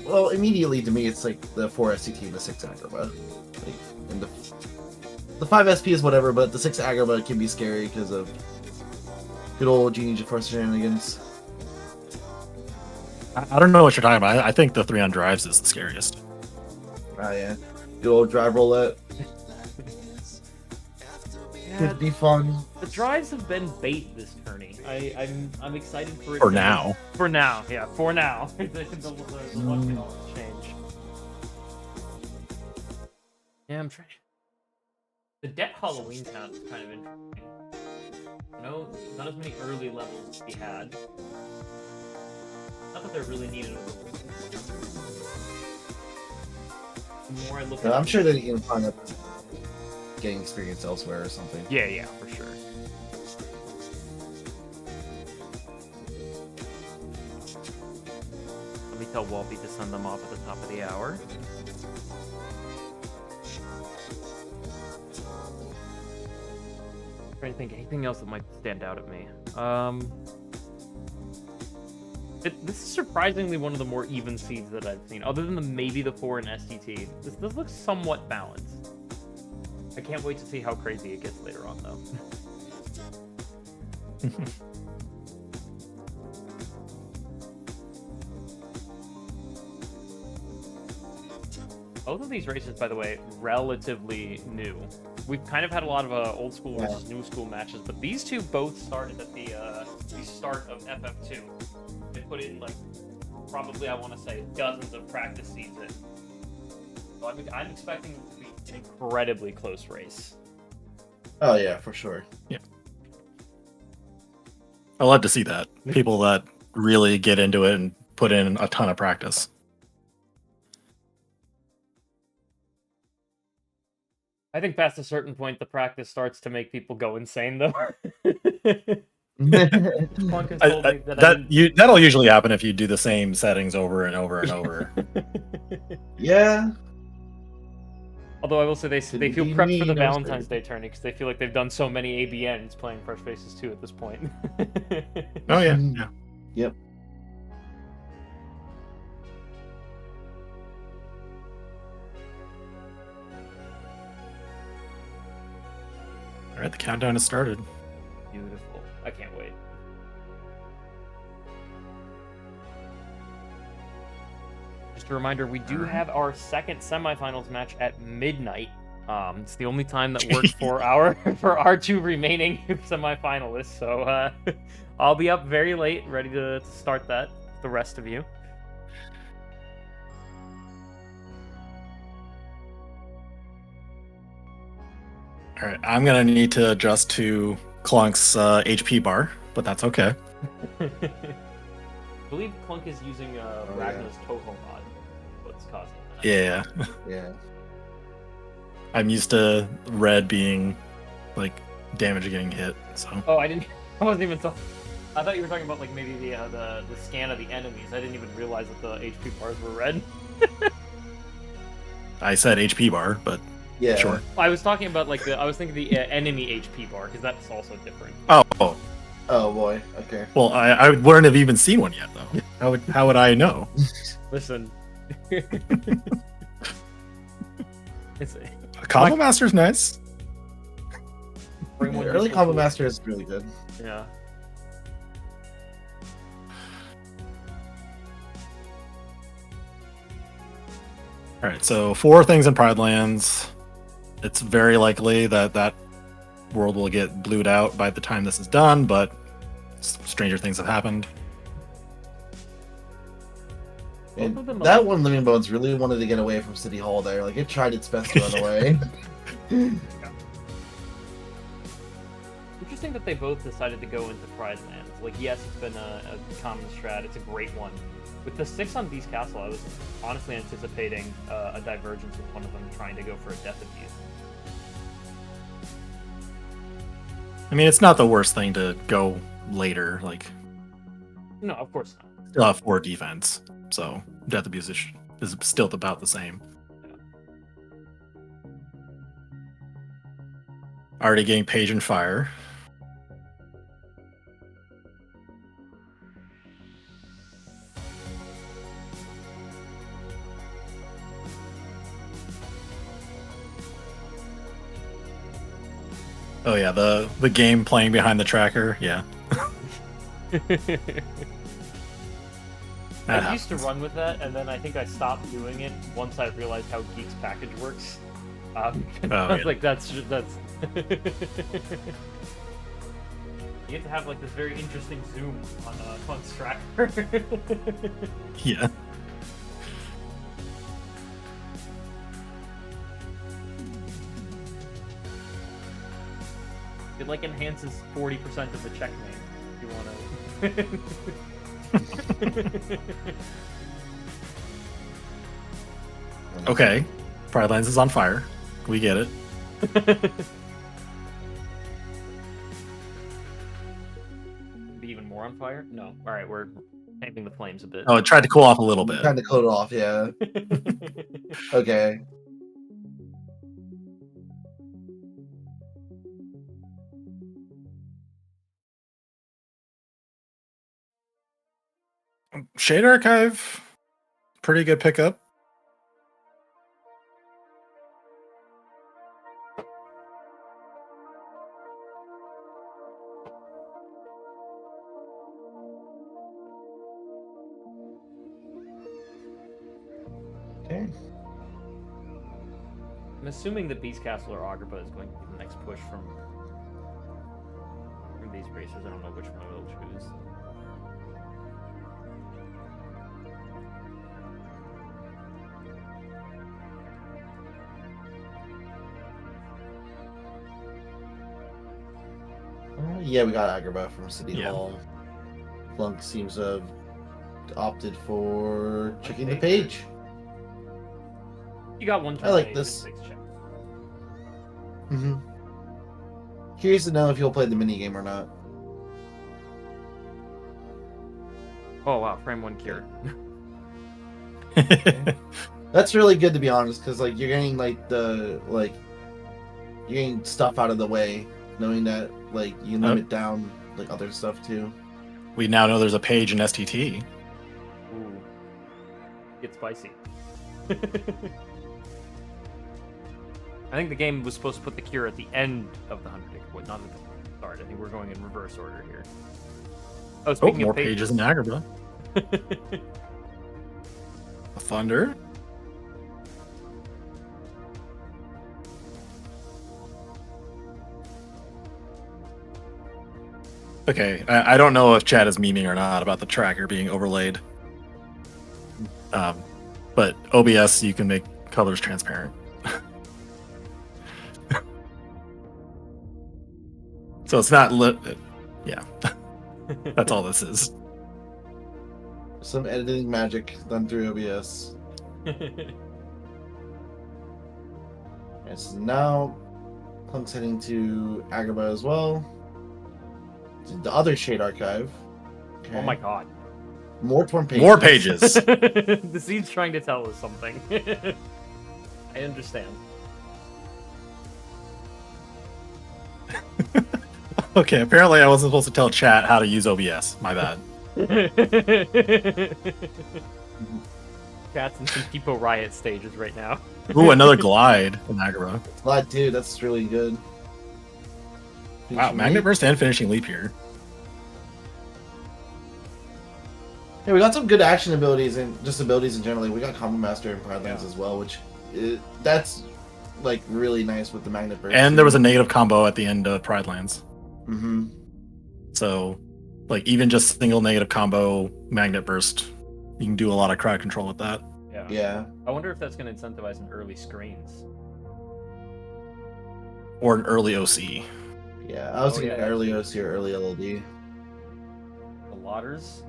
well, immediately to me, it's like the 4 SCT and the 6 Agrabah. Like, and the 5 SP is whatever, but the 6 Agrabah can be scary because of good old Genie Jafar shenanigans. I don't know what you're talking about. I think the 3 on drives is the scariest. Ah, yeah. Good old drive roulette. Could be fun. The drives have been bait this tourney. I'm excited for it. For now. For now, yeah. For now. the luck can always change. Yeah, I'm trying. The deck Halloween town is kind of interesting. No, not as many early levels to be had. Not that they're really needed. The more I look at I'm sure that you can find up getting experience elsewhere or something. Yeah, for sure. Let me tell Walby to send them off at the top of the hour. I'm trying to think anything else that might stand out at me. This is surprisingly one of the more even seeds that I've seen, other than maybe the 4 in STT. This looks somewhat balanced. I can't wait to see how crazy it gets later on, though. Both of these races, by the way, relatively new. We've kind of had a lot of old school versus new school matches, but these two both started at the start of FF2. They put in, like, probably, I want to say, dozens of practice seeds in. So I'm expecting it to be an incredibly close race. Oh, yeah, for sure. Yeah. I love to see that. People that really get into it and put in a ton of practice. I think past a certain point, the practice starts to make people go insane, though. That'll usually happen if you do the same settings over and over and over. Yeah. Although I will say they feel prepped for the Valentine's Day tourney because they feel like they've done so many ABNs playing Fresh Faces 2 at this point. Oh yeah. Yep. All right, the countdown has started. Beautiful. I can't wait. Just a reminder, we do have our second semifinals match at midnight. It's the only time that works for our 2 remaining semifinalists. So I'll be up very late, ready to start that. The rest of you. All right, I'm gonna need to adjust to Clunk's HP bar, but that's okay. I believe Clunk is using Ragnar's Toho mod. What's causing that? Yeah. Yeah. I'm used to red being like damage getting hit. So. Oh, I wasn't even talking. I thought you were talking about like maybe the scan of the enemies. I didn't even realize that the HP bars were red. I said HP bar, but yeah, sure. I was talking about like I was thinking the enemy HP bar because that's also different. Oh. Oh boy. Okay. Well, I wouldn't have even seen one yet though. How would I know? Listen. It's Combo Master's nice. Early Combo Master is really good. Yeah. All right, so 4 things in Pride Lands. It's very likely that world will get blued out by the time this is done, but stranger things have happened. And that one, Living Bones, really wanted to get away from City Hall there. Like, it tried its best to run away. Interesting that they both decided to go into Pride Lands. Like, yes, it's been a common strat. It's a great one. With the 6 on Beast Castle, I was honestly anticipating a divergence with one of them trying to go for a Death Abuse. I mean, it's not the worst thing to go later. Like, no, of course not. Still have 4 defense, so Death Abuse is still about the same. Yeah. Already getting Page and Fire. Oh yeah, the game playing behind the tracker. Yeah. I used to run with that, and then I think I stopped doing it once I realized how Geek's package works. I was like, that's. You get to have like this very interesting zoom on Clunk's tracker. Yeah. It like enhances 40% of the checkmate if you want to. Okay. Pride Lands is on fire. We get it. Be even more on fire? No. All right, we're tamping the flames a bit. Oh, it tried to cool off a little bit. Trying to cool it off, yeah. Okay. Shade Archive, pretty good pickup. Okay. I'm assuming that Beast Castle or Agrabah is going to be the next push from these racers. I don't know which one we'll choose. Yeah, we got Agrabah from City Yeah. Hall. Clunk seems to have opted for checking the page. You got one turn. I like page, this. 6 check. Mm-hmm. Curious to know if you'll play the mini game or not. Oh wow, frame 1 cure. That's really good, to be honest, because like you're getting like you're getting stuff out of the way, knowing that like you can limit down like other stuff too. We now know there's a page in STT. Ooh, get spicy. I think the game was supposed to put the cure at the end of the 100 acre wood, not at the start. I think we're going in reverse order here. Oh, Oh, speaking more of pages in Agrabah. Thunder. Okay, I don't know if Chad is memeing or not about the tracker being overlaid. But OBS, you can make colors transparent. So it's not lit. Yeah, that's all this is. Some editing magic done through OBS. And so now Clunk's heading to Agrabah as well. To the other Shade Archive. Okay. Oh my god. More torn pages. More pages. The seed's trying to tell us something. I understand. Okay, apparently I wasn't supposed to tell chat how to use OBS. My bad. Cat's in some Tipo Riot stages right now. Ooh, another glide in Agrabah. Glad, dude. That's really good. Wow, Magnet Burst and Finishing Leap here. Yeah, we got some good action abilities and just abilities in general. We got Combo Master and Pride Lands as well, which that's like really nice with the Magnet Burst. And there was a negative combo at the end of Pride Lands. Mm-hmm. So, like, even just single negative combo Magnet Burst, you can do a lot of crowd control with that. Yeah. Yeah. I wonder if that's going to incentivize an early screens. Or an early OC. Yeah, I was thinking early OC or early LLD. The Lotters.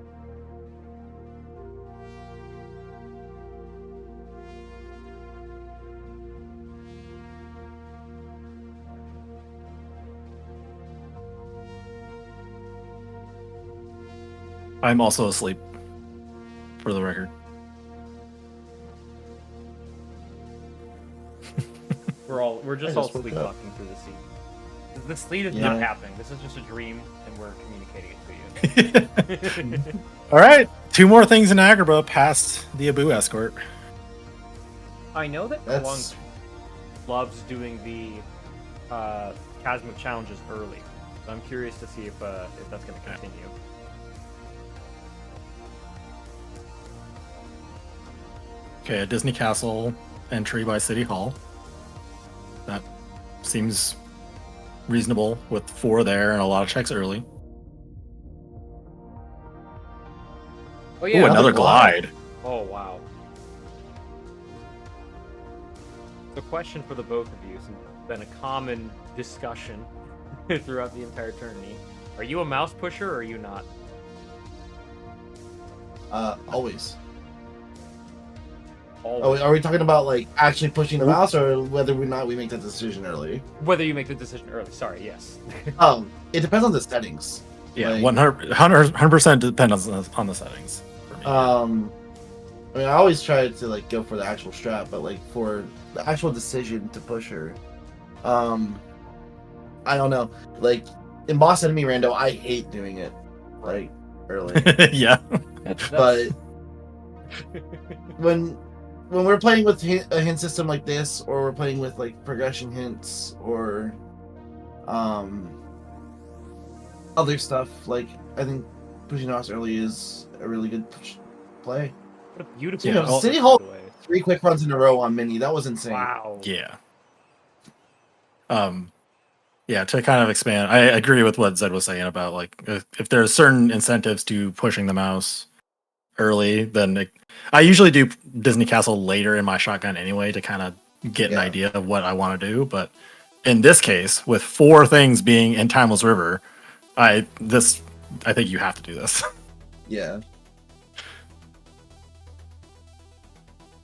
I'm also asleep, for the record. We're just all sleepwalking through the scene. The sleep is not happening. This is just a dream, and we're communicating it to you. All right, 2 more things in Agrabah past the Abu escort. I know that Clunk loves doing the Chasmic challenges early. So I'm curious to see if that's going to continue. Okay, a Disney Castle entry by City Hall. That seems reasonable with 4 there and a lot of checks early. Oh Ooh, yeah, another glide. Oh wow. The question for the both of you, since it's been a common discussion throughout the entire tourney. Are you a mouse pusher or are you not? Always. Always. Are we talking about like actually pushing the mouse, or whether or not we make that decision early? Whether you make the decision early. Sorry, yes. It depends on the settings. Yeah, Like, 100% depends on the settings. For me. I mean, I always try to like go for the actual strat, but like for the actual decision to push her, I don't know. Like in boss enemy rando, I hate doing it like early. Yeah. But when we're playing with a hint system like this, or we're playing with like progression hints, or other stuff, like I think pushing mouse early is a really good play. What a beautiful You know, mouse, City by Hall the way. 3 quick runs in a row on mini. That was insane. Wow. Yeah. Yeah, to kind of expand, I agree with what Zed was saying about like if there's certain incentives to pushing the mouse early, then I usually do Disney Castle later in my shotgun anyway to kind of get an idea of what I want to do. But in this case, with 4 things being in Timeless River, I think you have to do this. Yeah.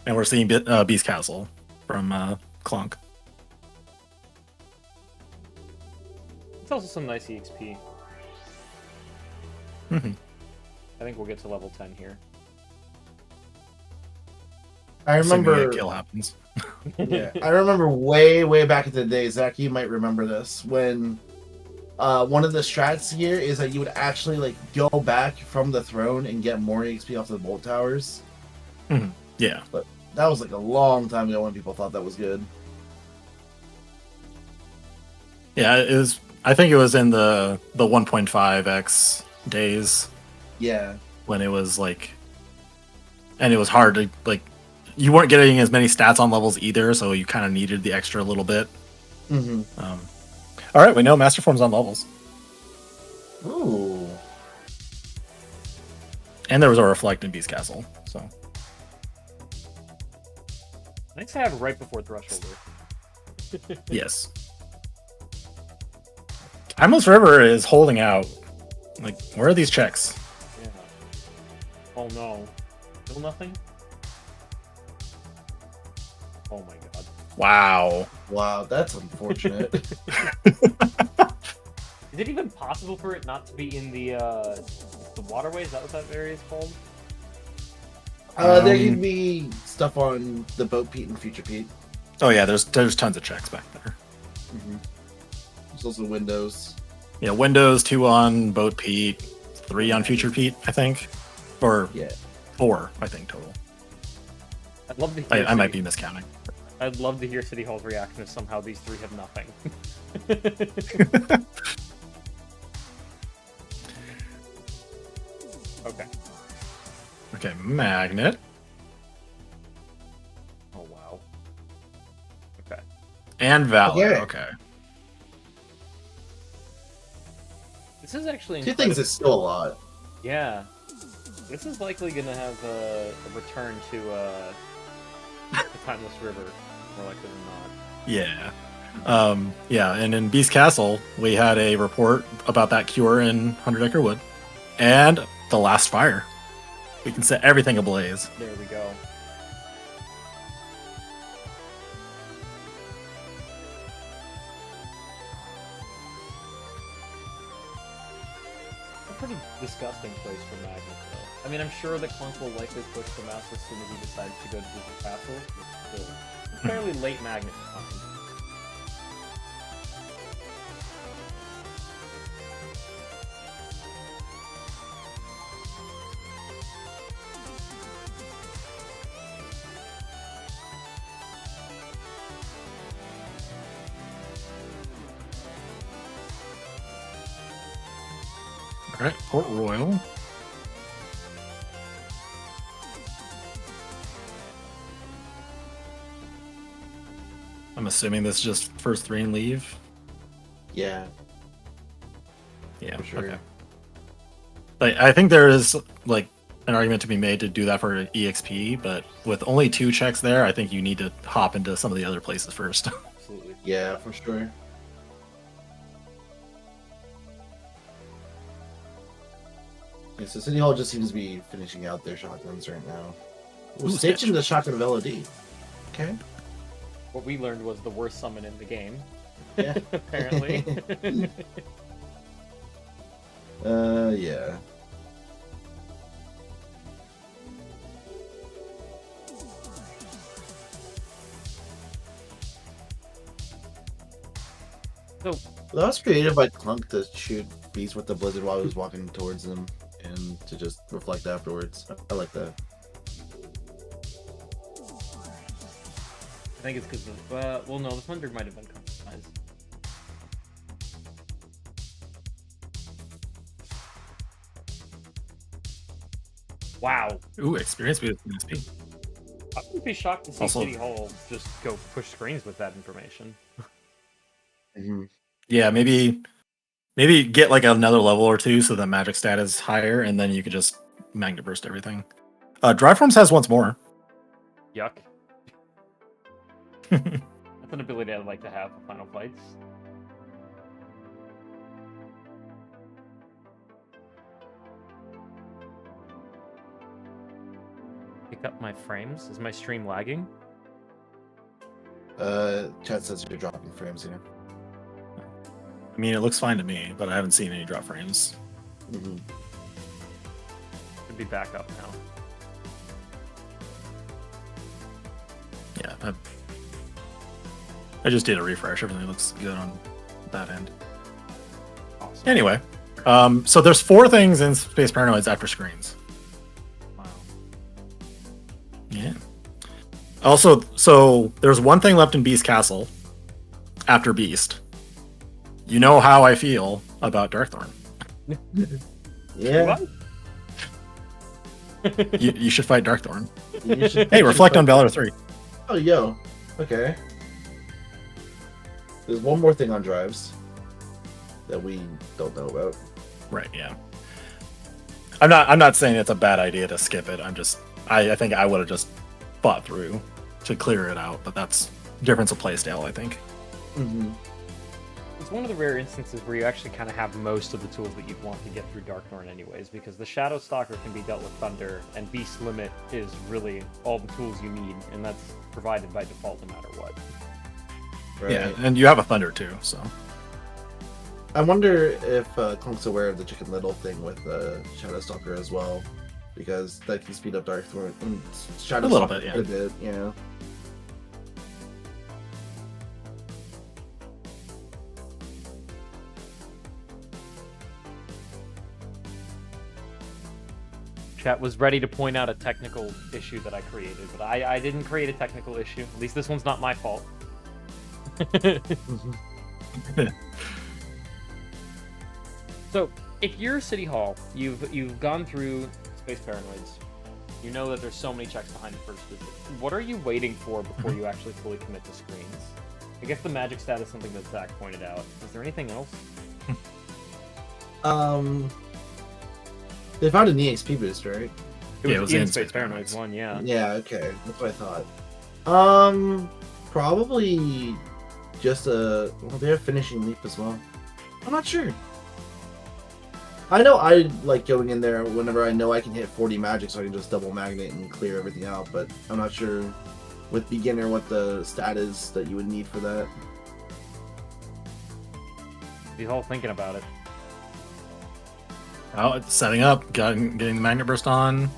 And we're seeing Beast Castle from Clunk. It's also some nice EXP. Mm-hmm. I think we'll get to level 10 here. I remember. A kill happens. Yeah, I remember way back in the day. Zach, you might remember this when one of the strats here is that you would actually like go back from the throne and get more EXP off the bolt towers. Mm-hmm. Yeah, but that was like a long time ago when people thought that was good. Yeah, it was. I think it was in the 1.5x days. Yeah, when it was like, and it was hard to like. You weren't getting as many stats on levels either, so you kind of needed the extra little bit. Mm-hmm. All right, we know Master Form's on levels. Ooh. And there was a Reflect in Beast Castle, so. Nice to have right before Threshold. Yes. Timeless River is holding out. Like, where are these checks? Yeah. Oh no. Still nothing? Oh my god. Wow. Wow, that's unfortunate. Is it even possible for it not to be in the waterway? Is that what that area is called? There could be stuff on the Boat Pete and Future Pete. Oh yeah, there's tons of checks back there. Mm-hmm. There's also windows. Yeah, Windows 2 on Boat Pete, 3 on Future Pete, I think, or 4, I think total. I'd love to hear I might be miscounting. I'd love to hear City Hall's reaction if somehow these 3 have nothing. Okay. Okay, Magnet. Oh wow. Okay. And Valor. Okay. This is actually 2 things is still a lot. Yeah. This is likely gonna have a return to the Timeless River, more likely than not. Yeah. Yeah, and in Beast Castle, we had a report about that cure in 100 Acre Wood. And the last fire. We can set everything ablaze. There we go. A pretty disgusting place for Magnus, though. I mean, I'm sure that Clunk will likely push the mouse as soon as he decides to go to the castle. But still, it's a fairly late Magnet time. All right, Port Royal. I'm assuming this is just first 3 and leave. Yeah, Yeah, for sure. okay. I think there is like an argument to be made to do that for EXP, but with only 2 checks there, I think you need to hop into some of the other places first. Absolutely. Yeah, for sure. Yeah, so City Hall just seems to be finishing out their shotguns right now. Ooh, Ooh, staging Stitch. the shotgun of LOD. Okay. What we learned was the worst summon in the game. Yeah. Apparently. Yeah. So Well, that was creative by Clunk to shoot Beast with the Blizzard while he was walking towards them and to just reflect afterwards. I like that. I think it's because of well, no, the Thunder might have been compromised. Wow. Ooh, experience speed. I wouldn't be shocked to see Also- City Hall just go push screens with that information. Mm-hmm. Yeah, maybe get like another level or 2 so the magic stat is higher, and then you could just magnet burst everything. Drive Forms has once more. Yuck. That's an ability I'd like to have for Final Fights. Pick up my frames. Is my stream lagging? Chat says you're dropping frames here. I mean, it looks fine to me, but I haven't seen any drop frames. Mm-hmm. Should be back up now. Yeah, I just did a refresh. Everything looks good on that end. Awesome. Anyway, so there's 4 things in Space Paranoids after screens. Wow. Yeah. Also, so there's 1 thing left in Beast Castle after Beast. You know how I feel about Darkthorn. Yeah. You should fight Darkthorn. You should- Hey, you should reflect fight- on Valor 3. Oh, yo. Okay. There's one more thing on drives that we don't know about. Right, yeah. I'm not saying it's a bad idea to skip it. I think I would have just fought through to clear it out, but that's difference of playstyle, I think. Mm-hmm. It's one of the rare instances where you actually kind of have most of the tools that you'd want to get through Darkthorn anyways, because the Shadow Stalker can be dealt with Thunder, and Beast Limit is really all the tools you need, and that's provided by default no matter what. Right. Yeah, and you have a Thunder too, so. I wonder if Clunk's aware of the Chicken Little thing with Shadow Stalker as well, because that can speed up Darkthorn and Shadow A little Stalker bit, yeah. quite a bit, yeah. Chat was ready to point out a technical issue that I created, but I didn't create a technical issue. At least this one's not my fault. So, if you're City Hall, you've gone through Space Paranoids, you know that there's so many checks behind the first visit. What are you waiting for before you actually fully commit to screens? I guess the magic stat is something that Zach pointed out. Is there anything else? They found an EXP boost, right? Yeah, it was in in Space Space Paranoids 1, yeah. Yeah, okay. That's what I thought. Probably just a... Well, they have Finishing Leap as well. I'm not sure. I know I like going in there whenever I know I can hit 40 magic, so I can just double magnet and clear everything out, but I'm not sure with beginner what the stat is that you would need for that. He's all thinking about it. Oh, it's setting up, getting the Magnet Burst on.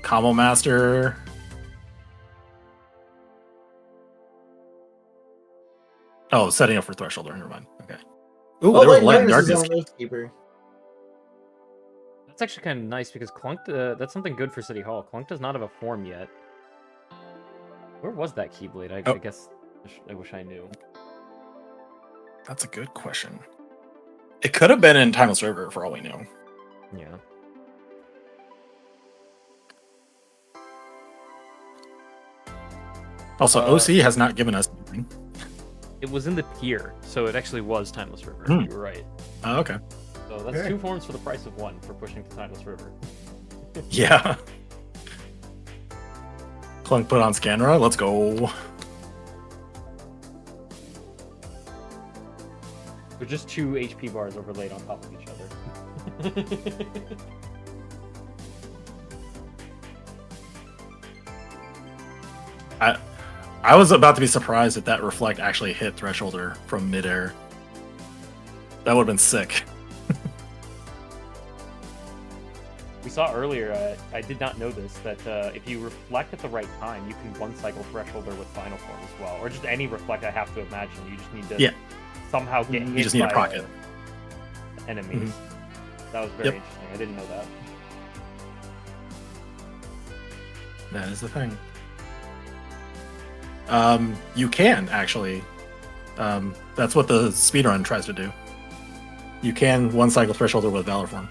Combo Master. Oh, setting up for Thresholder. Never mind. Okay. Ooh, there was Light and Magnus is Darkness. on Oathkeeper. That's actually kind of nice because Clunk, that's something good for City Hall. Clunk does not have a form yet. Where was that Keyblade? I guess I wish I knew. That's a good question. It could have been in Timeless River for all we know. Yeah. Also, OC has not given us anything. It was in the tier, so it actually was Timeless River. You were right. Oh, okay. So that's 2 forms for the price of 1 for pushing to Timeless River. Yeah. Clunk put on Scanra. Let's go. They're just 2 HP bars overlaid on top of each other. I was about to be surprised if that Reflect actually hit Thresholder from midair. That would have been sick. We saw earlier, I did not know this, that if you reflect at the right time, you can 1-cycle Thresholder with Final Form as well. Or just any reflect, I have to imagine. You just need to somehow get hit You just need by a procket. Enemies. That was very interesting. I didn't know that. That is the thing. You can actually. That's what the speedrun tries to do. You can 1-cycle Thresholder with Valor Form.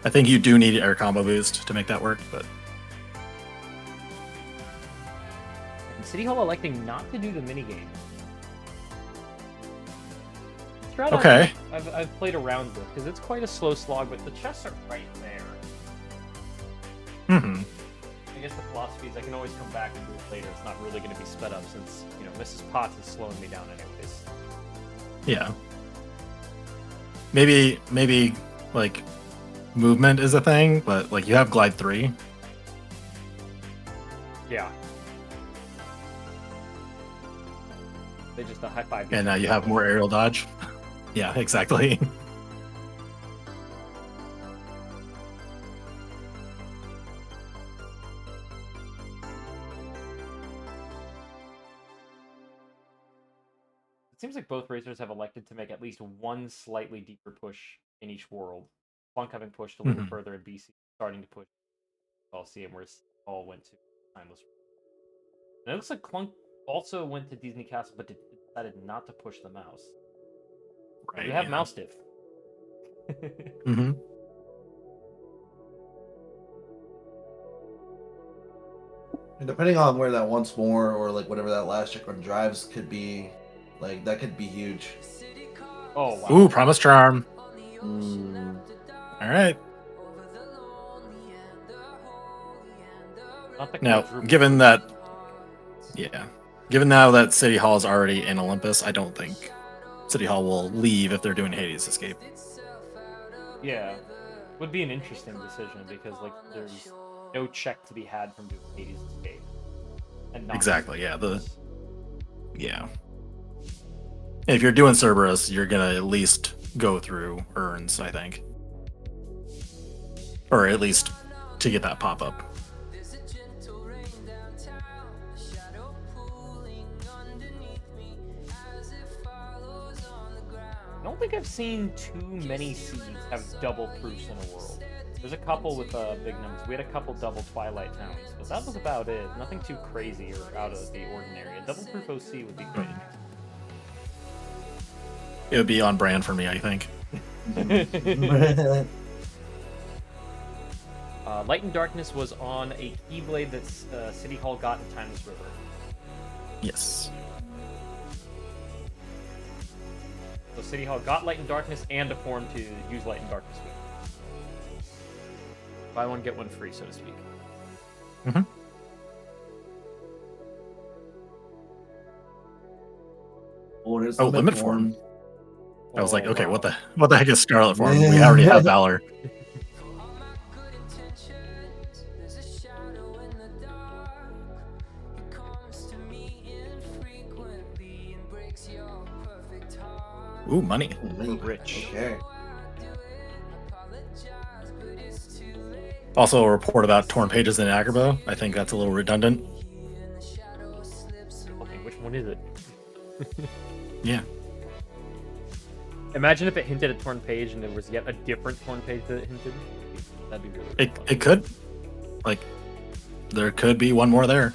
I think you do need air combo boost to make that work, but And City Hall electing not to do the minigame. Strat okay. I've played around with, because it's quite a slow slog, but the chests are right there. Mm-hmm. I guess the philosophy is I can always come back and do it later. It's not really going to be sped up since, Mrs. Potts is slowing me down anyways. Yeah. Maybe like movement is a thing, but like you have Glide 3. Yeah. They just a high five. And now you have more aerial dodge. Yeah, exactly. It seems like both racers have elected to make at least one slightly deeper push in each world. Clunk having pushed a little further in BC, starting to push Coliseum, where all went to Timeless. And it looks like Clunk also went to Disney Castle, but decided not to push the mouse. Right. We have mouse diff. Mm-hmm. And depending on where that once more or like whatever that last check on drives could be, like that could be huge. Oh wow. Ooh, Promise Charm. All right. Not the Now, quadruple. given now that City Hall is already in Olympus, I don't think City Hall will leave if they're doing Hades Escape. Yeah. Would be an interesting decision because like there's no check to be had from doing Hades Escape. And not Exactly, yeah. Yeah. If you're doing Cerberus, you're gonna at least go through urns, I think. Or at least to get that pop-up. I don't think I've seen too many seeds have double proofs in a world. There's a couple with big numbers. We had a couple double Twilight Towns, but that was about it. Nothing too crazy or out of the ordinary. A double proof OC would be great. It would be on brand for me, I think. Light and Darkness was on a Keyblade that City Hall got in Timeless River. Yes. So City Hall got Light and Darkness and a form to use Light and Darkness with. Buy one, get one free, so to speak. Mm-hmm. Oh, limit form. I was like, okay, wow. what the heck is Scarlet Form? We already have Valor. Ooh, money. Rich. Okay. Also a report about torn pages in Agrabah. I think that's a little redundant. Okay, which one is it? Yeah. Imagine if it hinted at torn page and there was yet a different torn page that it hinted. That'd be really fun. It could. Like, there could be one more there.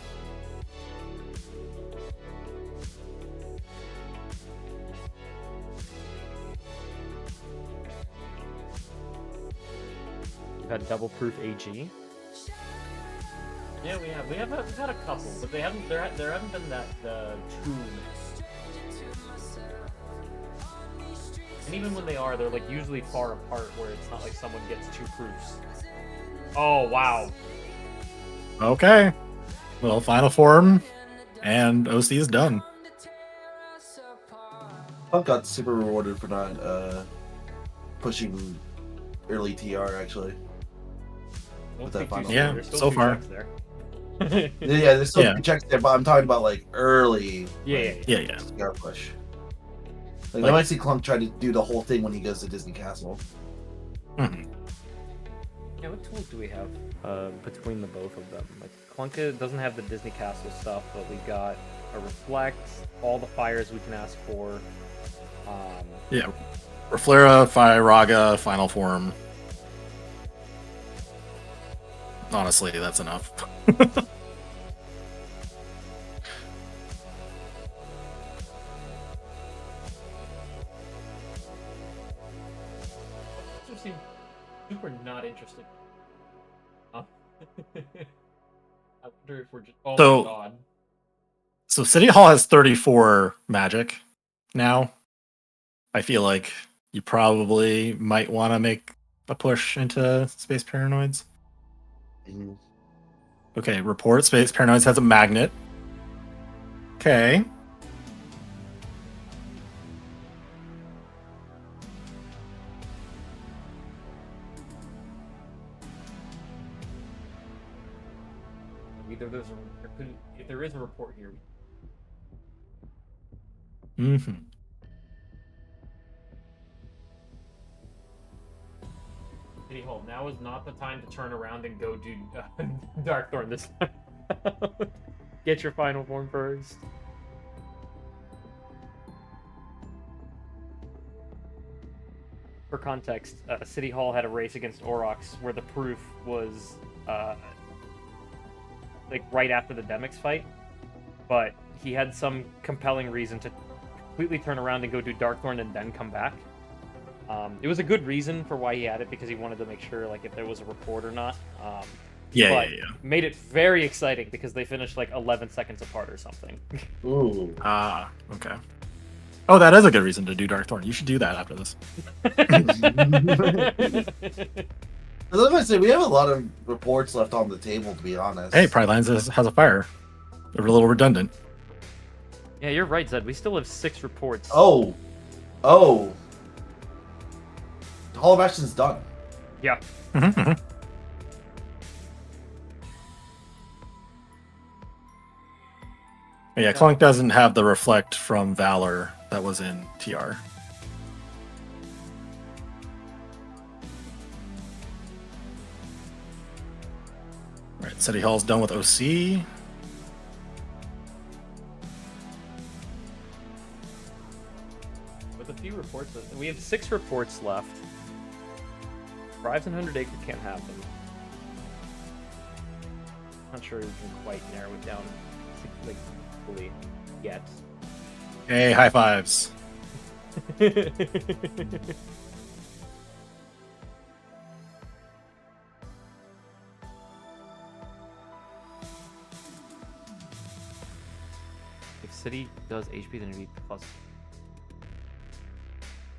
had double proof AG. Yeah, we have. We've had a couple, but they haven't. There haven't been that too many. And even when they are, they're like usually far apart, where it's not like someone gets 2 proofs. Oh wow. Okay. Well, final form, and OC is done. Punk got super rewarded for not pushing early TR actually. With that final Yeah, There's still so 2 far. checks there. Yeah, there's still Yeah. checks there, but I'm talking about like early Yeah. Yeah. TR push. Like, I might see Clunk try to do the whole thing when he goes to Disney Castle. Mhm. Yeah, what tools do we have between the both of them? Like ClunKCC doesn't have the Disney Castle stuff, but we got a Reflect, all the fires we can ask for. Yeah. Reflera, Firaga, final form. Honestly, that's enough. You seem super not interested. I wonder if we're just. Oh So- my god. So City Hall has 34 magic now. I feel like you probably might want to make a push into Space Paranoids. Mm-hmm. Okay, report Space Paranoids has a magnet. Okay. Either there's if there is a report here. Mm-hmm. City Hall, now is not the time to turn around and go do Darkthorn this time. Get your final form first. For context, City Hall had a race against Aurochs where the proof was like right after the Demix fight, but he had some compelling reason to completely turn around and go do Darkthorn and then come back. It was a good reason for why he had it, because he wanted to make sure like if there was a report or not. Yeah. Made it very exciting because they finished like 11 seconds apart or something. Ooh. Ah, okay. Oh, that is a good reason to do Darkthorn. You should do that after this. I was gonna say, we have a lot of reports left on the table, to be honest. Hey, Pride Lines has a fire. They're a little redundant. Yeah, you're right, Zed. We still have 6 reports. Oh. Hall of Action's done. Yeah. Mm-hmm. Yeah, Clunk doesn't have the reflect from Valor that was in TR. Alright, City Hall's done with OC. With a few reports, we have 6 reports left. Bribes and 100 Acre can't have them. Not sure we can quite narrow it down like fully yet. Hey, high fives. If City does HP, then it'd be plus.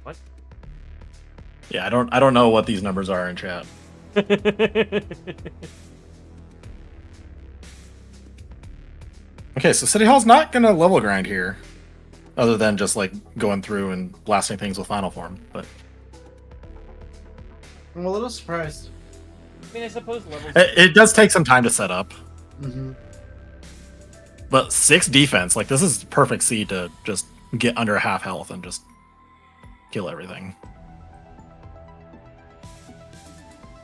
What? Yeah, I don't know what these numbers are in chat. Okay, so City Hall's not gonna level grind here, other than just like going through and blasting things with final form. But I'm a little surprised. I mean, I suppose levels. it does take some time to set up. Mm-hmm. But 6 defense, like this is perfect seed to just get under half health and just kill everything.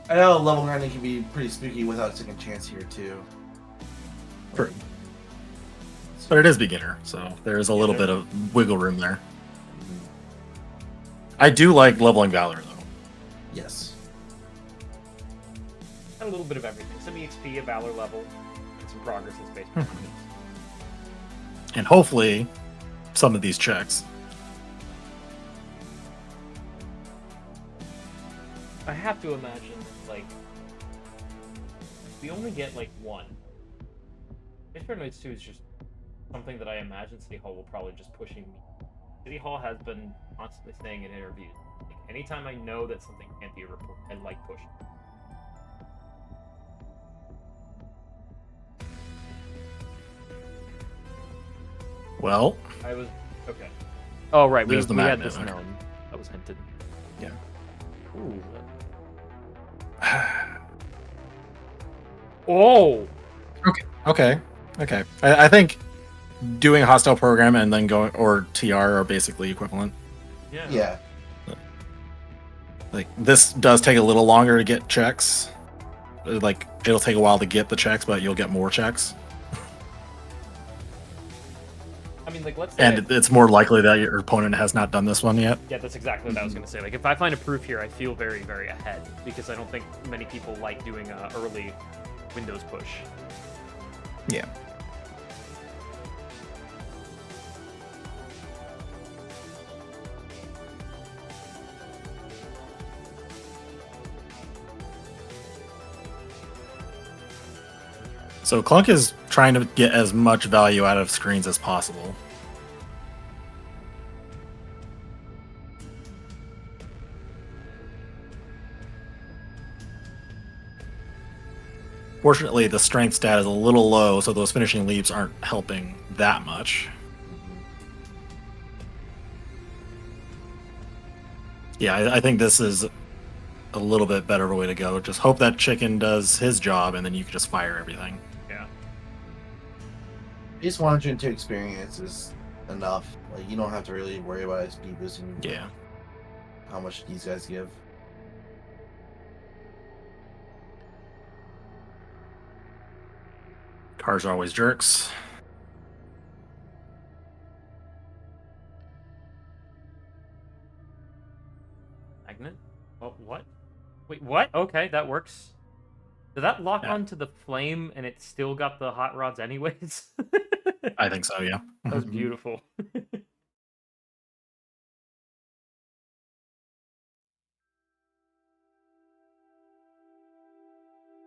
I know level grinding can be pretty spooky without a second chance here too. True. But it is beginner, so there's a little bit of wiggle room there. I do like leveling Valor though. Yes. A little bit of everything. Some EXP, a Valor level, and some progress in Space. And hopefully some of these checks. I have to imagine, like, we only get like one. Space Paranoids 2 is just something that I imagine City Hall will probably just pushing me. City Hall has been constantly saying in interviews, like, anytime I know that something can't be reported, I like pushing. Well, I was okay. Oh right, we There's the had magnet, this okay. known. That was hinted. Yeah. Ooh. Oh. okay. I think doing a hostile program and then going or TR are basically equivalent. Yeah. Yeah. Like this does take a little longer to get checks. Like it'll take a while to get the checks, but you'll get more checks. I mean, like, let's say And it's more likely that your opponent has not done this one yet. yeah, that's exactly what I was going to say. Like, if I find a proof here, I feel very, very ahead because I don't think many people like doing a early Windows push. Yeah. So Clunk is trying to get as much value out of screens as possible. Fortunately, the strength stat is a little low, so those finishing leaps aren't helping that much. Yeah, I think this is a little bit better of a way to go. Just hope that chicken does his job, and then you can just fire everything. Yeah. Just 102 experience is enough. Like, you don't have to really worry about speed boosting. Yeah. How much these guys give. Cars are always jerks. Magnet? Oh, what? Wait, what? Okay, that works. Did that lock Yeah. onto the flame and it still got the hot rods anyways? I think so, yeah. That was beautiful.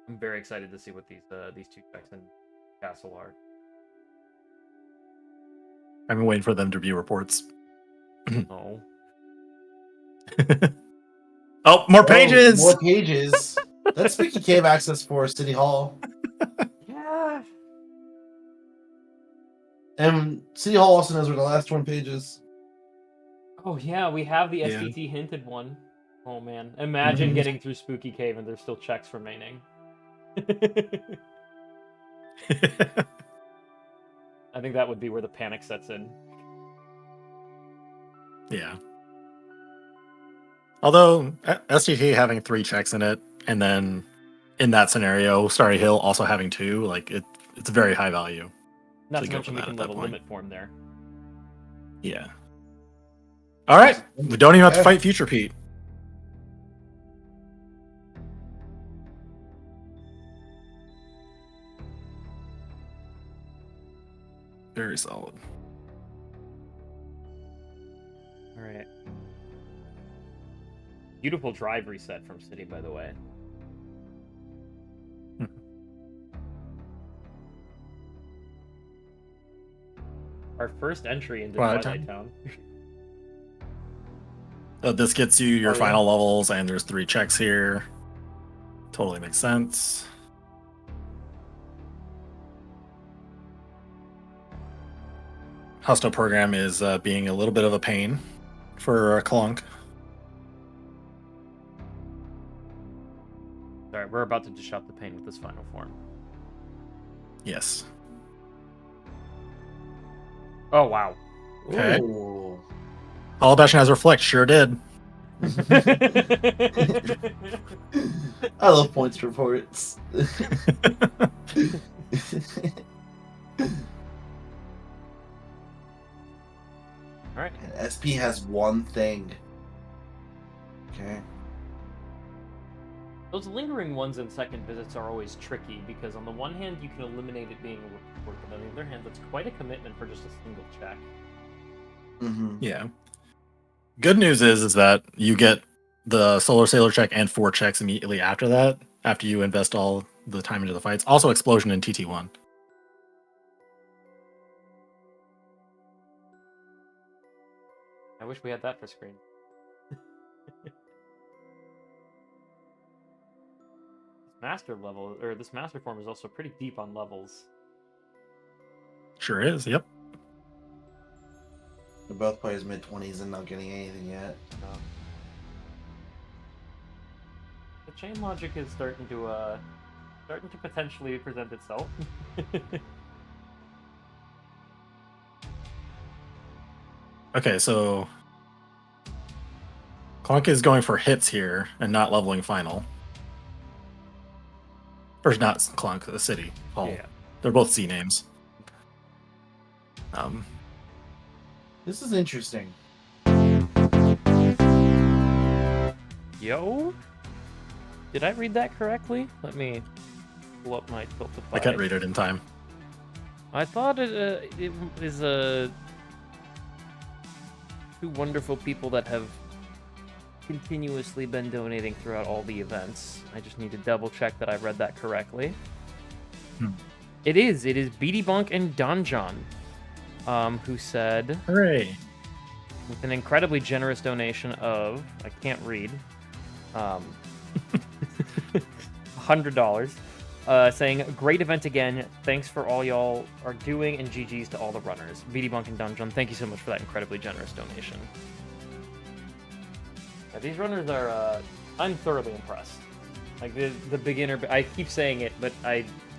I'm very excited to see what these two checks in Castle are. I've been waiting for them to review reports. Oh. Oh, more pages! More pages. That's Spooky Cave access for City Hall. Yeah. And City Hall also knows where the last 1 pages. Oh yeah, we have the Yeah. SDT hinted one. Oh man, imagine getting through Spooky Cave and there's still checks remaining. I think that would be where the panic sets in. Yeah. Although SGT having 3 checks in it, and then in that scenario, Starry Hill also having 2, like it's very high value. Not So to go mention for we that can at let that a point. limit form there. Yeah. All right, we don't even have to fight Future Pete. Very solid. All right. Beautiful drive reset from City, by the way. Our first entry into Twilight Town. This gets you your Oh, yeah. final levels, and there's 3 checks here. Totally makes sense. Hostile program is being a little bit of a pain for Clunk. Alright, we're about to dish out the pain with this final form. Yes. Oh, wow. Okay. Ooh. All Bastion has Reflect, sure did. I love points reports. Alright. And SP has 1 thing. Okay. Those lingering ones in second visits are always tricky because on the one hand you can eliminate it being a report, but on the other hand that's quite a commitment for just a single check. Mm-hmm. Yeah. Good news is that you get the Solar Sailor check and 4 checks immediately after that, after you invest all the time into the fights. Also, explosion in TT1. I wish we had that for screen. Master level, or this master form is also pretty deep on levels. Sure is. Yep. They're both players mid-20s and not getting anything yet. The chain logic is starting to potentially present itself. Okay, so Clunk is going for hits here and not leveling final. Or not Clunk, the city hall. Yeah. They're both C names. This is interesting. Yo? Did I read that correctly? Let me pull up my Tiltify. I can't read it in time. I thought it is two wonderful people that have continuously been donating throughout all the events. I just need to double check that I read that correctly. It is BD Bunk and Donjon, who said, Hooray! with an incredibly generous donation of, I can't read, $100, saying, great event again. Thanks for all y'all are doing, and GG's to all the runners. BD Bunk and Dungeon, thank you so much for that incredibly generous donation. Yeah, these runners are, I'm thoroughly impressed. Like, the beginner, I keep saying it, but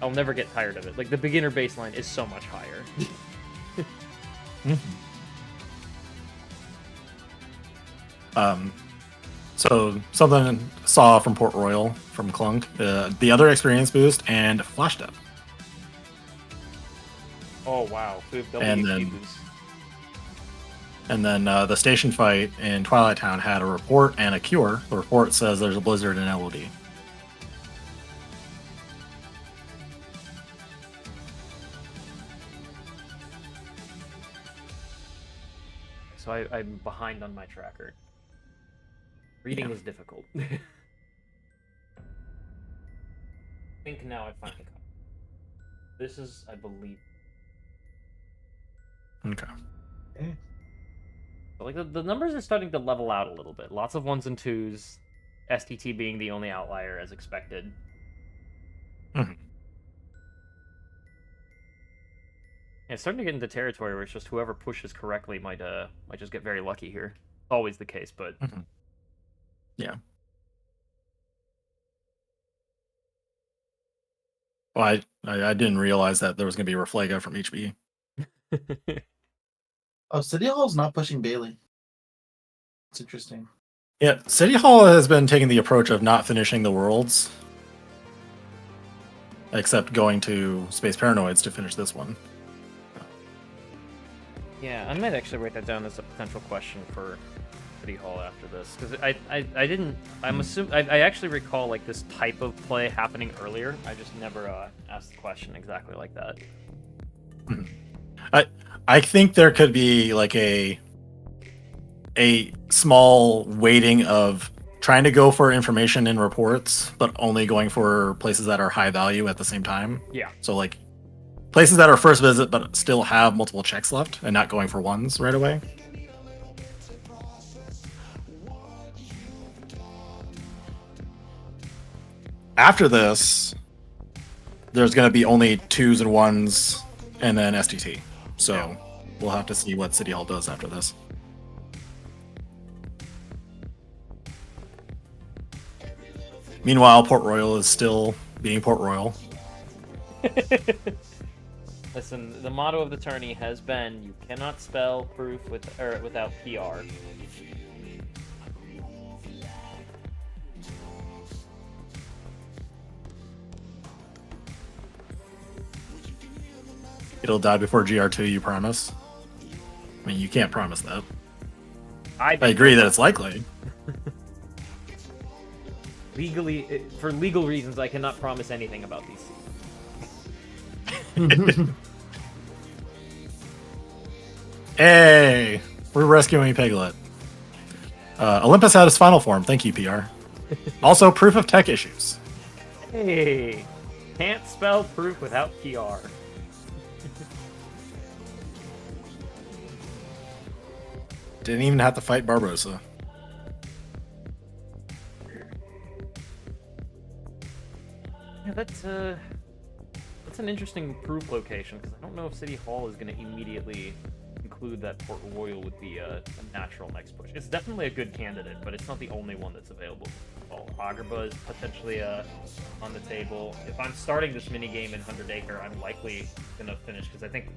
I'll never get tired of it. Like, the beginner baseline is so much higher. So something saw from Port Royal from Clunk, the other experience boost and flash step. Oh wow! So we have double And HP then- boost. And then the station fight in Twilight Town had a report and a cure. The report says there's a blizzard in LOD. So I'm behind on my tracker. Reading is difficult. I think now I finally caught. This is, I believe. Okay. But like the numbers are starting to level out a little bit. Lots of 1s and 2s. STT being the only outlier as expected. Mhm. Yeah, it's starting to get into territory where it's just whoever pushes correctly might just get very lucky here. Always the case, but Yeah. Well, I didn't realize that there was going to be Reflega from HB. Oh, City Hall's not pushing Bailey. It's interesting. Yeah, City Hall has been taking the approach of not finishing the worlds, except going to Space Paranoids to finish this one. yeah, I might actually write that down as a potential question for City Hall after this, because I didn't. I actually recall like this type of play happening earlier. I just never asked the question exactly like that. I think there could be like a small weighting of trying to go for information in reports, but only going for places that are high value at the same time. Yeah. So like places that are first visit but still have multiple checks left and not going for ones right away. After this, there's going to be only 2s and 1s and then STT. So we'll have to see what City Hall does after this. Meanwhile, Port Royal is still being Port Royal. Listen, the motto of the tourney has been: you cannot spell proof without PR. It'll die before GR2, you promise? I mean, you can't promise that. I agree that it's likely. Legally, for legal reasons, I cannot promise anything about these. Hey, we're rescuing Piglet. Olympus had his final form. Thank you, PR. Also, proof of tech issues. Hey, Can't spell proof without PR. Didn't even have to fight Barbosa. Yeah, that's an interesting proof location because I don't know if City Hall is going to immediately conclude that Port Royal would be a natural next push. It's definitely a good candidate, but it's not the only one that's available. Agrabah is potentially on the table. If I'm starting this mini game in 100 Acre, I'm likely going to finish because I think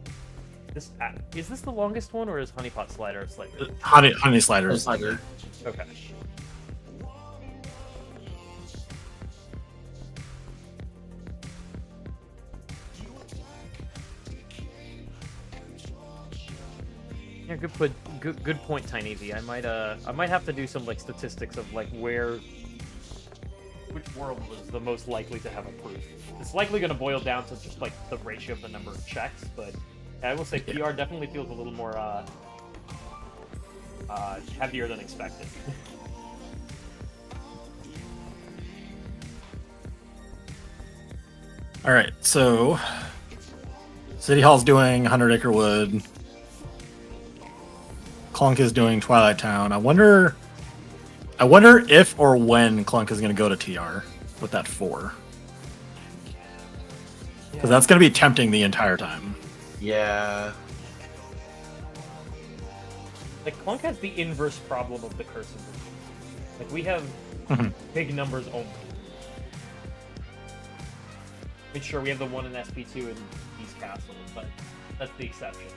this is this the longest one or is Honeypot Slider slightly? Honey Slider. Slider. Okay. Yeah, good point, Tiny V. I might have to do some like statistics of like which world was the most likely to have a proof. It's likely going to boil down to just like the ratio of the number of checks, but I will say PR definitely feels a little more heavier than expected. All right, so City Hall's doing 100 Acre Wood. Clunk is doing Twilight Town. I wonder if or when Clunk is going to go to TR with that 4. Because that's going to be tempting the entire time. Yeah. Like Clunk has the inverse problem of the Curse of the... Like we have big numbers only. I mean, sure, we have the 1 in SP2 in East Castle, but that's the exception.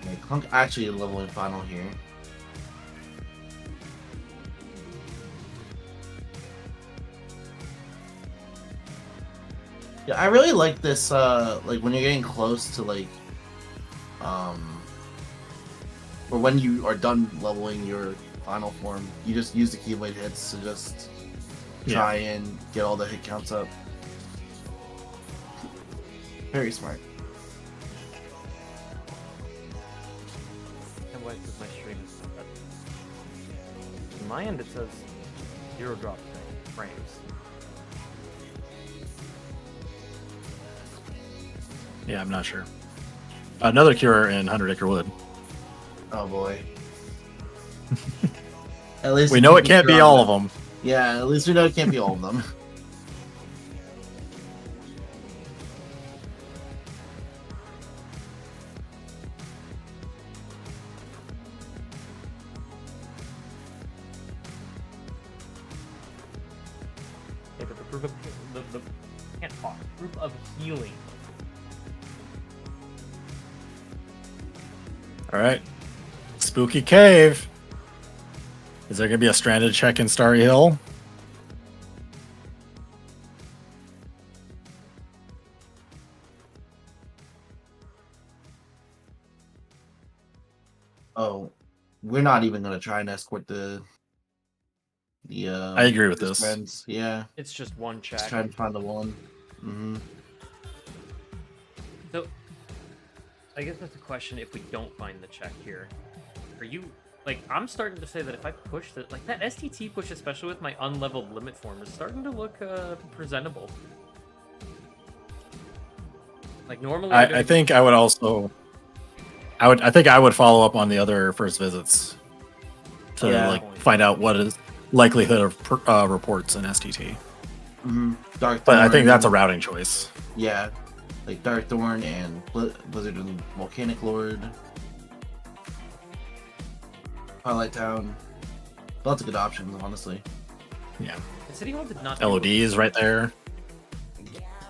Okay, Clunk actually leveling final here. Yeah, I really like this, like, when you're getting close to, like, or when you are done leveling your final form, you just use the Keyblade hits to just try and get all the hit counts up. Very smart. And why does my stream is so bad? On my end, it says 0 drop frames. Yeah, I'm not sure. Another cure in 100 Acre Wood. Oh boy. At least We know it can't be all of them. Yeah, at least we know it can't be all of them. Yeah, but the proof of the can't talk. Proof of healing. All right. Spooky Cave. Is there going to be a stranded check in Starry Hill? Oh, we're not even gonna try and escort the. I agree with this. Friends. Yeah, It's just one check. just try and find the one. So, I guess that's a question. If we don't find the check here, are you like? I'm starting to say that if I push the like that STT push, especially with my unleveled limit form, is starting to look presentable. Like normally, I think I would also. I think I would follow up on the other first visits to find out what is likelihood of reports in STT. Dark. But I think that's a routing choice. Yeah, like Dark Thorn and Blizzard and Volcanic Lord, Twilight Town. Lots of good options, honestly. Yeah. City Hall did not. LOD is right there.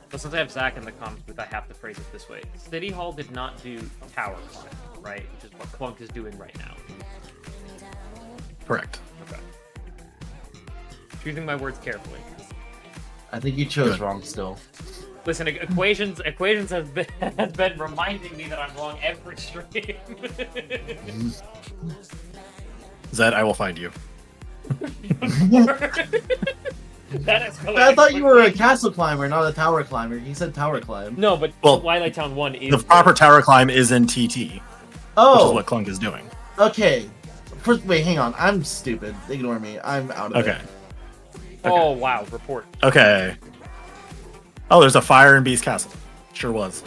But since I have Zach in the comments booth, I have to phrase it this way. City Hall did not do Tower Climb, right? Which is what Clunk is doing right now. Correct. Okay. Choosing my words carefully. I think you chose wrong still. Listen, equations has been reminding me that I'm wrong every stream. Zed, I will find you. I thought you were a castle climber, not a tower climber. He said tower climb. No, but Twilight Town 1 is... The proper tower climb is in TT. Which is what Clunk is doing. Okay. Wait, hang on. I'm stupid. Ignore me. I'm out of Okay. it. Oh wow, report. Okay. Oh, there's a fire in Beast Castle. Sure was.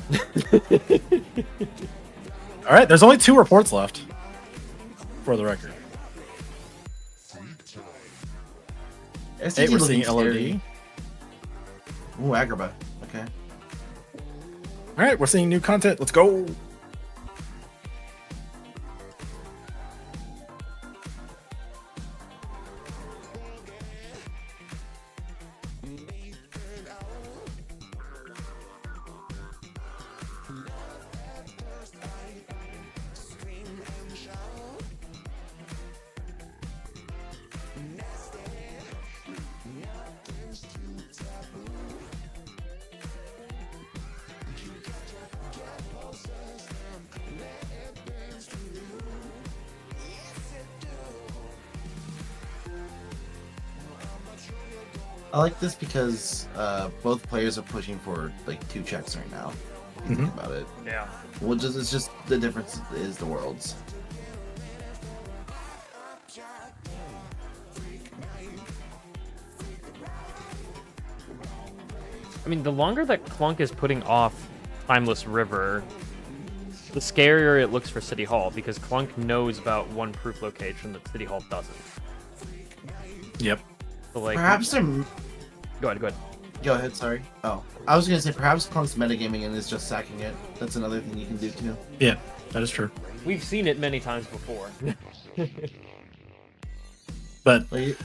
All right, there's only 2 reports left. For the record. SCT Hey, we're looking seeing LOD. scary. Ooh, Agrabah. Okay. All right, we're seeing new content. Let's go. I like this because both players are pushing for like 2 checks right now. If you think about it. Yeah. Well, it's just the difference is the worlds. I mean, the longer that Clunk is putting off Timeless River, the scarier it looks for City Hall, because Clunk knows about one proof location that City Hall doesn't. Yep. So, like, Perhaps they're. Go ahead. Go ahead. Sorry. Oh, I was gonna say perhaps Clunk's metagaming and is just sacking it. That's another thing you can do too. Yeah, that is true. We've seen it many times before. But Like,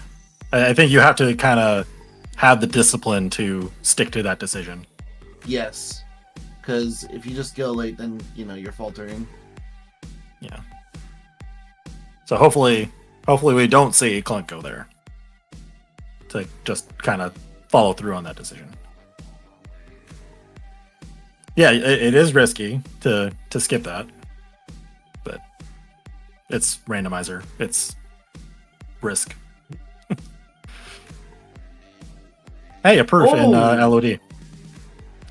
I think you have to kind of have the discipline to stick to that decision. yes, because if you just go late, then you're faltering. Yeah. So hopefully we don't see Clunk go there. To just kind of follow through on that decision. Yeah, it is risky to skip that, but it's randomizer. It's risk. Hey, a proof in LOD.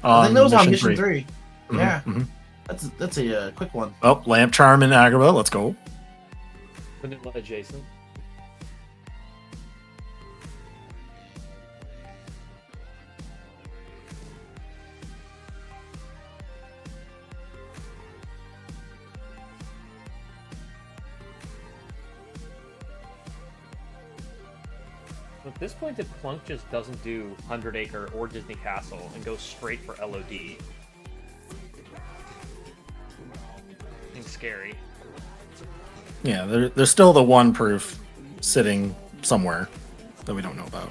I think that was on mission mission 3. Mhm, Yeah, mhm. that's a quick one. Oh, Lamp Charm in Agrabah. Let's go. Vanilla adjacent. At this point, if Clunk just doesn't do 100 Acre or Disney Castle and goes straight for LOD, it's scary. Yeah, there's still the one proof sitting somewhere that we don't know about.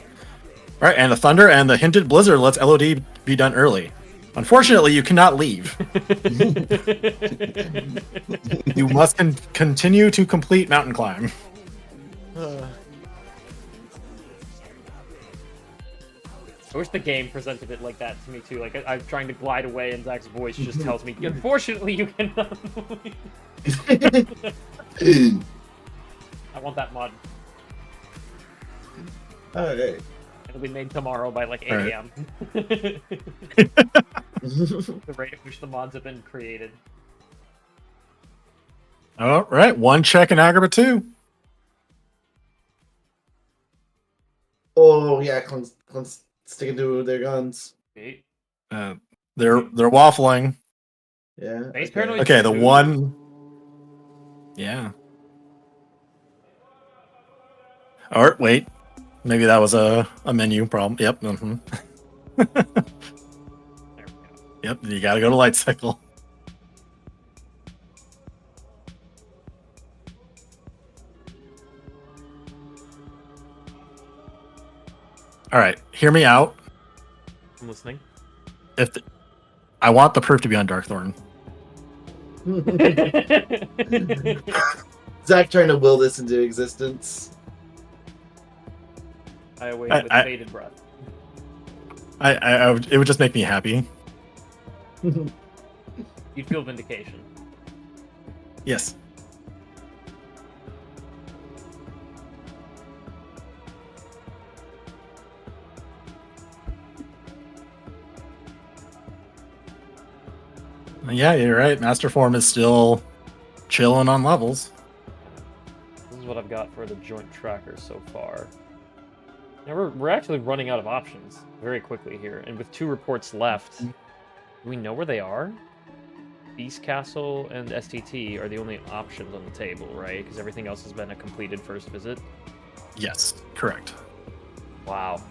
All right, and the Thunder and the hinted Blizzard lets LOD be done early. Unfortunately, you cannot leave. You must continue to complete mountain climb. I wish the game presented it like that to me too. Like I'm trying to glide away, and Zach's voice just tells me, "Unfortunately, you cannot leave." I want that mod. Alright. It'll be made tomorrow by like 8 All right. a.m. The rate at which the mods have been created. All right, 1 check in Agrabah 2. Oh yeah, Clunk's sticking to their guns. Eight. They're waffling. Yeah. Base paranoid. Okay, the one. Yeah. Or wait, maybe that was a menu problem. Yep. Mm-hmm. There we go. Yep. You got to go to light cycle. All right, hear me out. I'm listening. I want the proof to be on Darkthorn. Zach trying to will this into existence. I await with bated breath. It would just make me happy. You'd feel vindication. Yes. Yeah, you're right. Master Form is still chilling on levels. is what I've got for the joint tracker so far. Now we're actually running out of options very quickly here, and with 2 reports left, do we know where they are? Beast Castle and STT are the only options on the table, right? Because everything else has been a completed first visit. Yes, correct. Wow.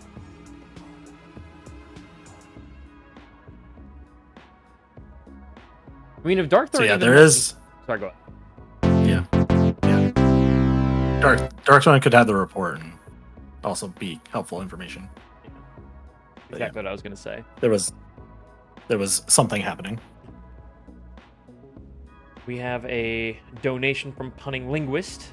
I mean, if Dark So Thorn yeah, even there let is. me- Sorry, go ahead. Yeah. Dark could have the report and also be helpful information. But Exactly what I was going to say. There was something happening. We have a donation from Punning Linguist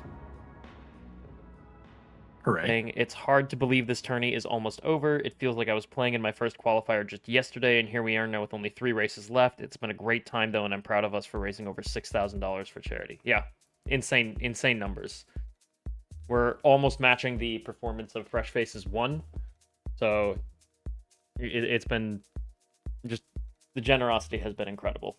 Hooray. saying, it's hard to believe this tourney is almost over. It feels like I was playing in my first qualifier just yesterday, and here we are now with only 3 races left. It's been a great time, though, and I'm proud of us for raising over $6,000 for charity. Yeah, insane numbers. We're almost matching the performance of Fresh Faces 1, so it's been just... the generosity has been incredible.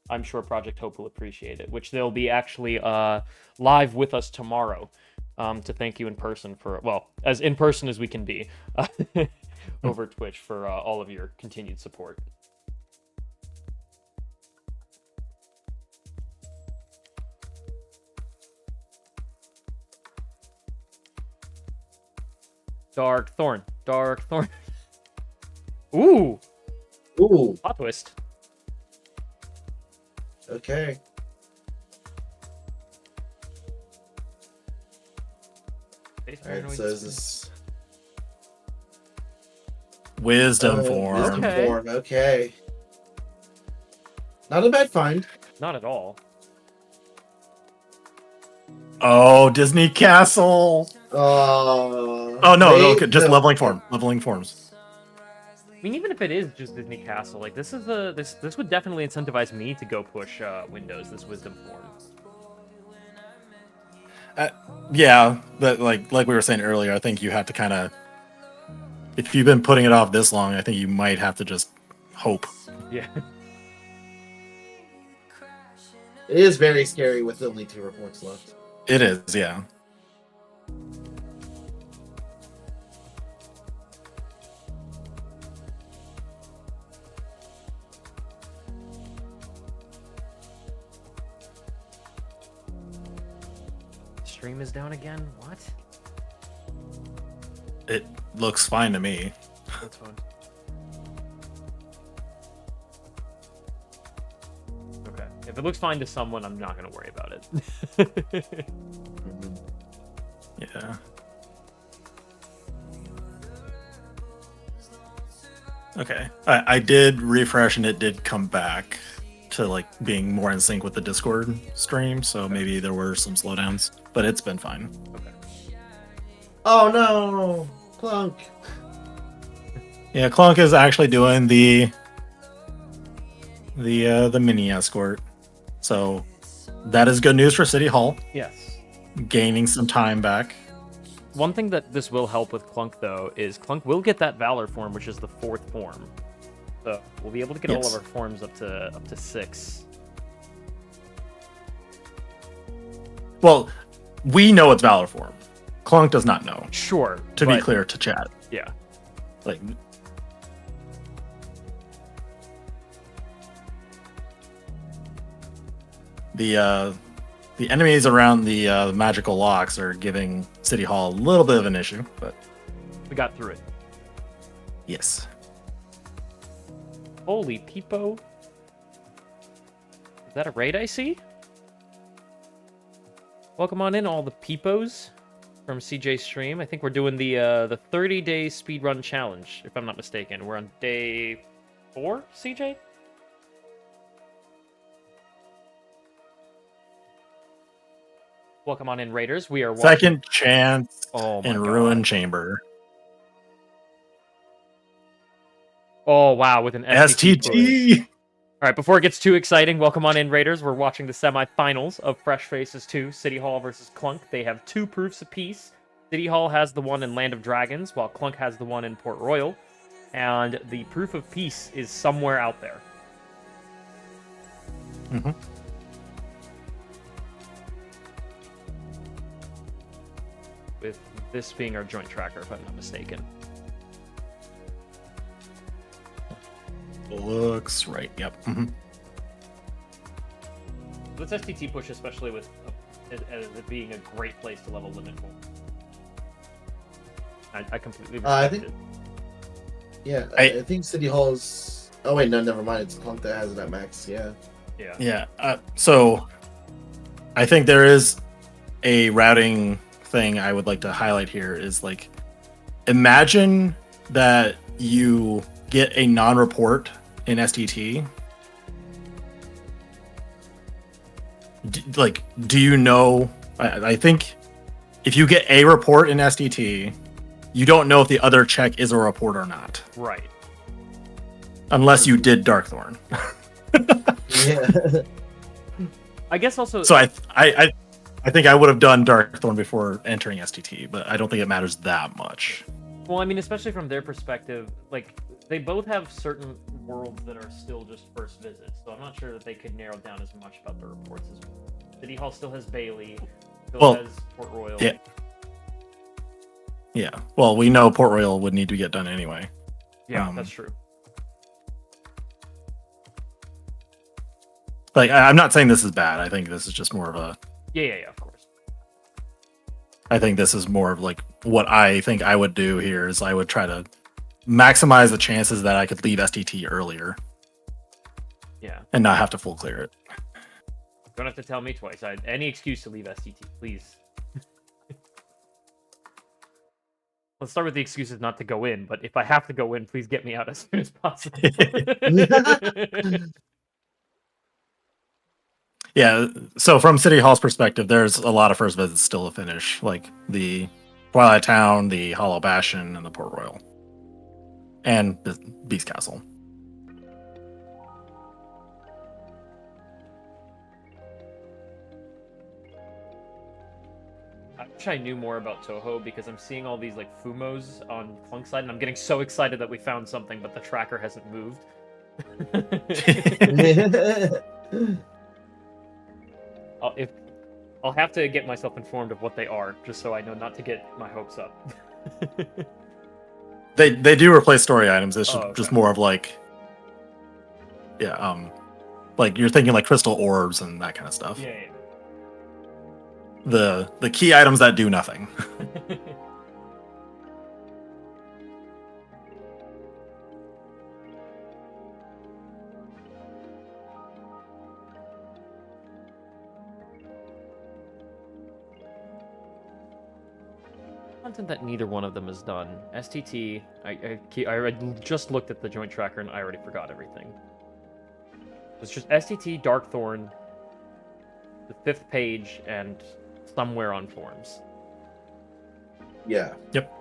I'm sure Project Hope will appreciate it, which they'll be actually live with us tomorrow to thank you in person for, well, as in person as we can be over Twitch for all of your continued support. Dark Thorn. Ooh! Ooh, Plot twist. okay. Alright, so is this... Wisdom form. Wisdom Okay. form, okay. Not a bad find. Not at all. Oh, Disney Castle. Oh no, wait, just no. leveling forms. I mean, even if it is just Disney Castle, like this would definitely incentivize me to go push Windows, this Wisdom form. Yeah, but like we were saying earlier, I think you have to kind of, if you've been putting it off this long, I think you might have to just hope. Yeah. It is very scary with only 2 reports left. It is, yeah. Stream is down again? What? It looks fine to me. That's fine. Okay. If it looks fine to someone, I'm not going to worry about it. Yeah. Okay. I did refresh and it did come back to like being more in sync with the Discord stream, so maybe there were some slowdowns, but it's been fine. Okay. Oh no! Clunk! Yeah, Clunk is actually doing the mini escort. So that is good news for City Hall. Yes. Gaining some time back. One thing that this will help with Clunk, though, is Clunk will get that Valor form, which is the 4th form. So we'll be able to get all of our forms up to 6. Well, we know it's Valor form. Clunk does not know. Sure. To be clear to chat. Yeah. Like, the enemies around the magical locks are giving City Hall a little bit of an issue, but We got through it. yes. Holy peepo. Is that a raid I see? Welcome on in, all the peepos from CJ Stream. I think we're doing the 30-day speedrun challenge, if I'm not mistaken. We're on day 4, CJ? Welcome on in, Raiders. We are watching... Second chance Oh my in God. Ruin Chamber. Oh, wow, with an STT push. STT! All right, before it gets too exciting, welcome on in, Raiders. We're watching the semifinals of Fresh Faces 2, City Hall versus Clunk. They have 2 proofs apiece. City Hall has the one in Land of Dragons, while Clunk has the one in Port Royal. And the proof of peace is somewhere out there. Mm-hmm. with this being our joint tracker, if I'm not mistaken. Looks right. Yep. This STT push, especially with as it being a great place to level limit for. I completely respect I think- it. Yeah, I think City Hall's. Oh wait, no, never mind. It's Clunk that has it at max. Yeah. Yeah. Yeah. So I think there is a routing thing I would like to highlight here is like, imagine that you get a non-report in STT. Do you know? I think if you get a report in STT, you don't know if the other check is a report or not, Right. unless you did Darkthorn. Yeah. I guess also. So I think I would have done Darkthorn before entering STT, but I don't think it matters that much. Well, I mean, especially from their perspective, like they both have certain worlds that are still just first visits, so I'm not sure that they could narrow down as much about the reports as well. City Hall still has Bailey, still has Port Royal. Yeah. Yeah. Well, we know Port Royal would need to get done anyway. Yeah, that's true. Like, I'm not saying this is bad. I think this is just more of a. Yeah, of course. I think this is more of like what I think I would do here is I would try to maximize the chances that I could leave STT earlier. Yeah. And not have to full clear it. Don't have to tell me twice. Any excuse to leave STT, please. Let's start with the excuses not to go in, but if I have to go in, please get me out as soon as possible. Yeah, so from City Hall's perspective, there's a lot of first visits still to finish, like the Twilight Town, the Hollow Bastion, and the Port Royal. And the Beast Castle. I wish I knew more about Toho because I'm seeing all these like Fumos on Clunk side, and I'm getting so excited that we found something, but the tracker hasn't moved. I'll have to get myself informed of what they are, just so I know not to get my hopes up. They do replace story items. It's Oh, okay. just more of like, yeah, like you're thinking like crystal orbs and that kind of stuff. Yeah. The key items that do nothing. Content that neither one of them has done. STT, I just looked at the joint tracker and I already forgot everything. It's just STT, Darkthorn, the 5th page, and somewhere on forums. Yeah. Yep.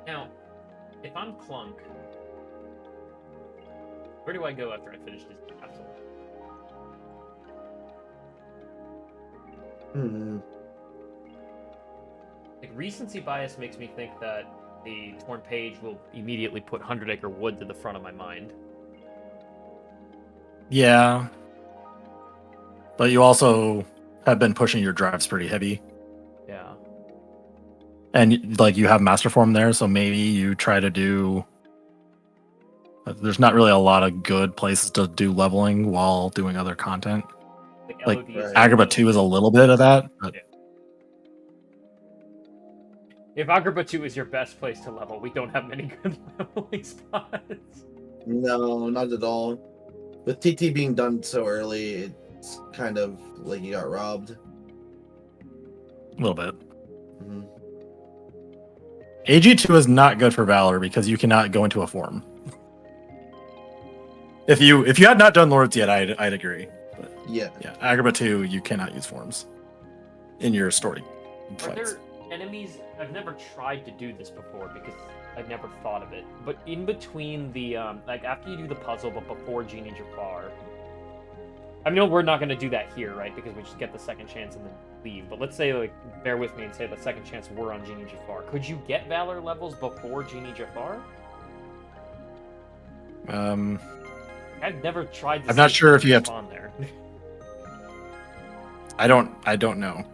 Now, if I'm Clunk, where do I go after I finish this capsule? Like, recency bias makes me think that the torn page will immediately put 100 Acre Wood to the front of my mind. Yeah. But you also have been pushing your drives pretty heavy. Yeah. And like you have master form there, so maybe you try to do. There's not really a lot of good places to do leveling while doing other content. Like, LODs right. Agrabah 2 is a little bit of that. But Yeah. If Agrabah 2 is your best place to level, we don't have many good leveling spots. No, not at all. With TT being done so early, it's kind of like you got robbed. a little bit. Mhm. AG2 is not good for Valor because you cannot go into a form. If you had not done Lords yet, I'd agree. But Yeah. yeah, Agrabah 2, you cannot use forms in your story Are fights. there enemies? I've never tried to do this before because I've never thought of it. But in between the like after you do the puzzle, but before Genie Jafar, I know we're not going to do that here, right? Because we just get the second chance and then leave. But let's say, like, bear with me and say the second chance we're on Genie Jafar. Could you get Valor levels before Genie Jafar? I've never tried to I'm not see sure if you have on there. I don't know.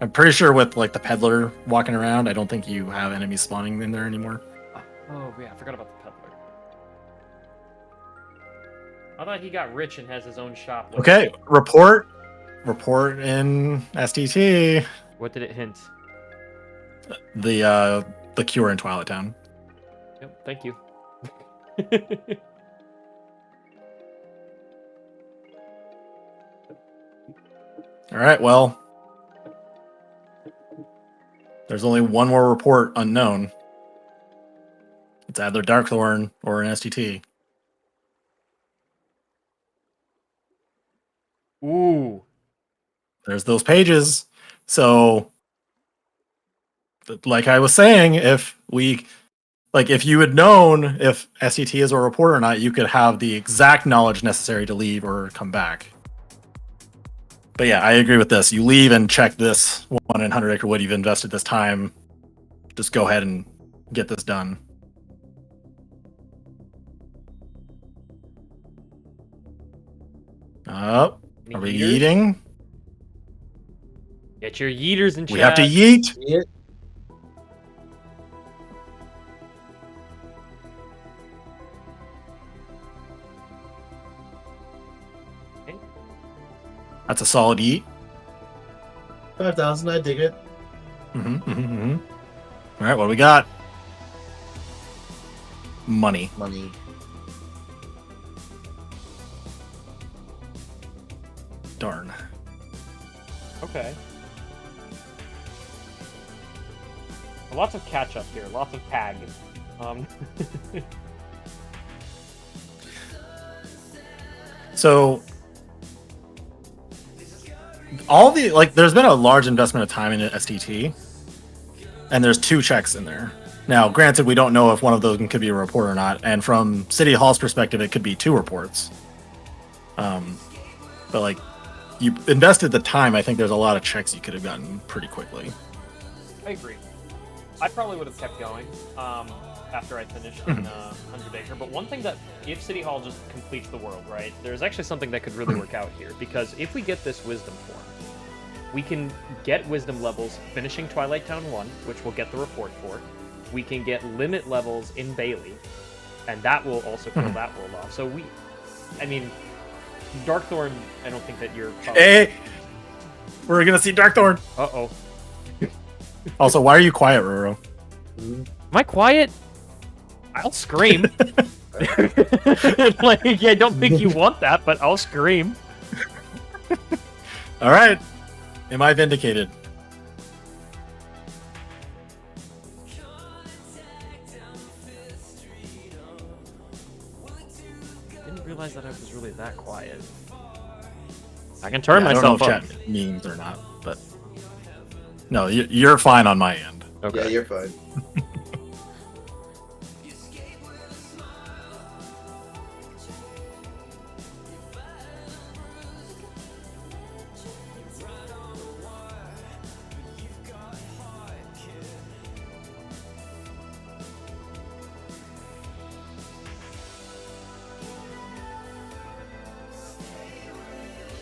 I'm pretty sure with like the peddler walking around, I don't think you have enemies spawning in there anymore. Oh yeah, I forgot about the peddler. I thought he got rich and has his own shop. Okay, report in STT. What did it hint? The cure in Twilight Town. Yep, thank you. All right, well, there's only one more report unknown. It's either Darkthorn or an STT. Ooh. There's those pages. So, like I was saying, if you had known if STT is a report or not, you could have the exact knowledge necessary to leave or come back. But yeah, I agree with this. You leave and check this 1 in 100 Acre Wood. You've invested this time. Just go ahead and get this done. Are we Yeeters? eating? Get your yeeters in chat. We have to yeet. Yeah. That's a solid eat. 5,000, I dig it. All right, what do we got? Money. Money. Darn. Okay. Lots of catch up here. Lots of tag. So there's been a large investment of time in STT, and there's 2 checks in there. Now, granted, we don't know if one of those could be a report or not, and from City Hall's perspective, it could be 2 reports. But like, you invested the time. I think there's a lot of checks you could have gotten pretty quickly. I agree. I probably would have kept going after I finished in 100 Acre. But one thing that, if City Hall just completes the world, right, there's actually something that could really work out here. Because if we get this Wisdom form, we can get Wisdom levels finishing Twilight Town 1, which we'll get the report for. We can get limit levels in Bailey, and that will also kill that world off. So Darkthorn, I don't think that you're... Hey! We're gonna see Darkthorn! Uh-oh. Also, why are you quiet, Roro? Am I quiet? I'll scream. Like, I don't think you want that, but I'll scream. All right. Am I vindicated? Didn't realize that I was really that quiet. I can turn I myself don't know up. if chat memes or not, but no, you're fine on my end. Okay. Yeah, you're fine.